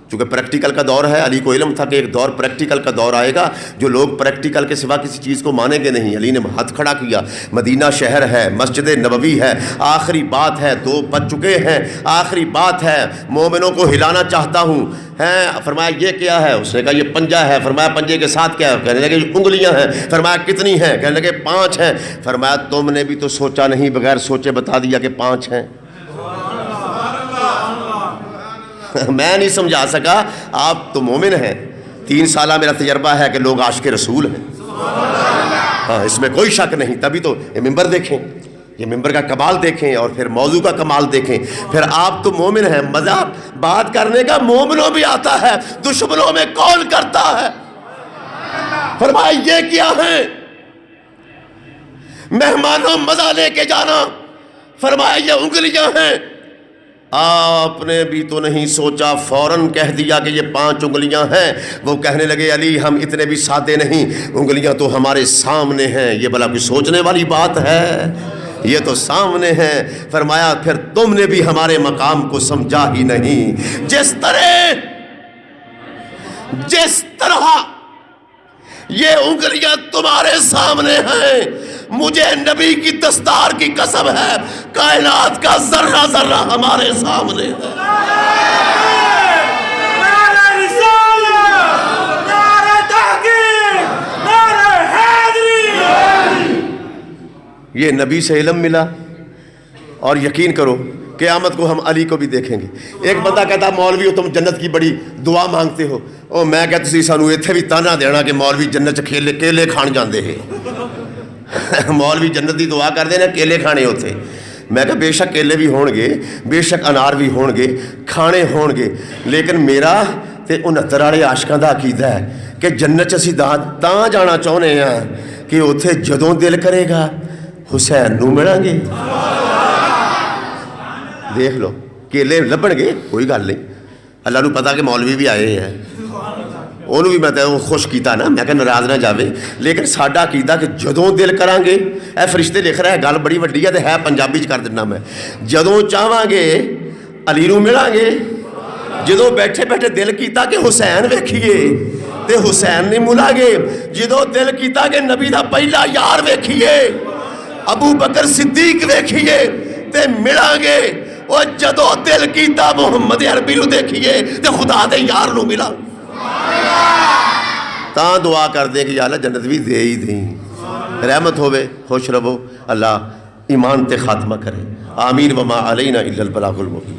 چونکہ پریکٹیکل کا دور ہے, علی کو علم تھا کہ ایک دور پریکٹیکل کا دور آئے گا جو لوگ پریکٹیکل کے سوا کسی چیز کو مانیں گے نہیں. علی نے ہاتھ کھڑا کیا, مدینہ شہر ہے, مسجد نبوی ہے, آخری بات ہے, 2 بج چکے ہیں, آخری بات ہے, مومنوں کو ہلانا چاہتا ہوں. فرمایا یہ کیا ہے؟ اس نے کہا یہ پنجہ ہے. فرمایا پنجے کے ساتھ کیا ہے؟ کہنے لگے انگلیاں ہیں. فرمایا کتنی ہیں؟ کہنے لگے 5 ہیں. فرمایا تم نے بھی تو سوچا نہیں, بغیر سوچے بتا دیا کہ 5 ہیں. میں نہیں سمجھا سکا, آپ تو مومن ہیں. 3 سالہ میرا تجربہ ہے کہ لوگ عاشق رسول ہیں. ہاں اس میں کوئی شک نہیں. تبھی تو یہ ممبر دیکھیں, یہ ممبر کا کمال دیکھیں, اور پھر موضوع کا کمال دیکھیں. پھر آپ تو مومن ہیں. مزہ بات کرنے کا مومنوں بھی آتا ہے, دشمنوں میں کون کرتا ہے؟ فرمایا یہ کیا ہے؟ مہمانوں مزہ لے کے جانا. فرمایا یہ انگلیاں ہیں. آپ نے بھی تو نہیں سوچا, فوراً کہہ دیا کہ یہ 5 انگلیاں ہیں. وہ کہنے لگے علی ہم اتنے بھی سادے نہیں, انگلیاں تو ہمارے سامنے ہیں. یہ بھلا کوئی سوچنے والی بات ہے؟ یہ تو سامنے ہیں. فرمایا پھر تم نے بھی ہمارے مقام کو سمجھا ہی نہیں. جس طرح یہ انگلیاں تمہارے سامنے ہیں, مجھے نبی کی دستار کی قسم ہے کائنات کا ذرہ ذرہ ہمارے سامنے ہے. نعرہ رسالت, نعرہ تحقیق, نعرہ حیدری. یہ نبی سے علم ملا, اور یقین کرو قیامت کو ہم علی کو بھی دیکھیں گے. ایک بندہ کہتا مولوی ہو تم جنت کی بڑی دعا مانگتے ہو, اور میں کہتا سی سانو ایتھے بھی تانا دینا کہ مولوی جنت چ کیلے کھان جاندے ہیں. مولوی جنت دی دعا کر دینا, کیلے کھانے ہوتے. میں کہا بے شک کیلے بھی ہون گے, بے شک انار بھی ہون گے, کھانے ہون گے, لیکن میرا تے 69 والے عاشقاں دا عقیدہ ہے کہ جنت اسی تاں جانا چاہنے ہیں کہ اتھے جدوں دل کرے گا حسین نو ملیں گے. دیکھ لو کیلے لبن گے, کوئی گل نہیں, اللہ نو پتا کہ مولوی بھی آئے ہیں, انہوں بھی میں خوش کیتا نا, میں کہ ناراض نہ جاوے, لیکن ساڈا عقیدہ کہ جدوں دل کران گے, اے فرشتے لکھ رہا ہے گل بڑی وڈی ہے تے ہے پنجابی چ کر دینا میں, جدوں چاہواں گے علی نو ملاں گے, جدوں بیٹھے بیٹھے دل کیتا کہ حسین ویکھیے تے حسین نہیں ملاں گے, جدوں دل کیتا کہ نبی دا پہلا یار ویکھیے ابو بکر صدیق ویکھیے تے ملاں گے, او جدوں دل کیتا محمد عربی نو دیکھیے تے خدا دے یار نو ملاں. تاں دعا کر دے کہ یا اللہ جنت بھی دے ہی دیں, رحمت ہوئے, خوش رہو, اللہ ایمان تے خاتمہ کرے. آمین وما علینا الا البلاغ المبین.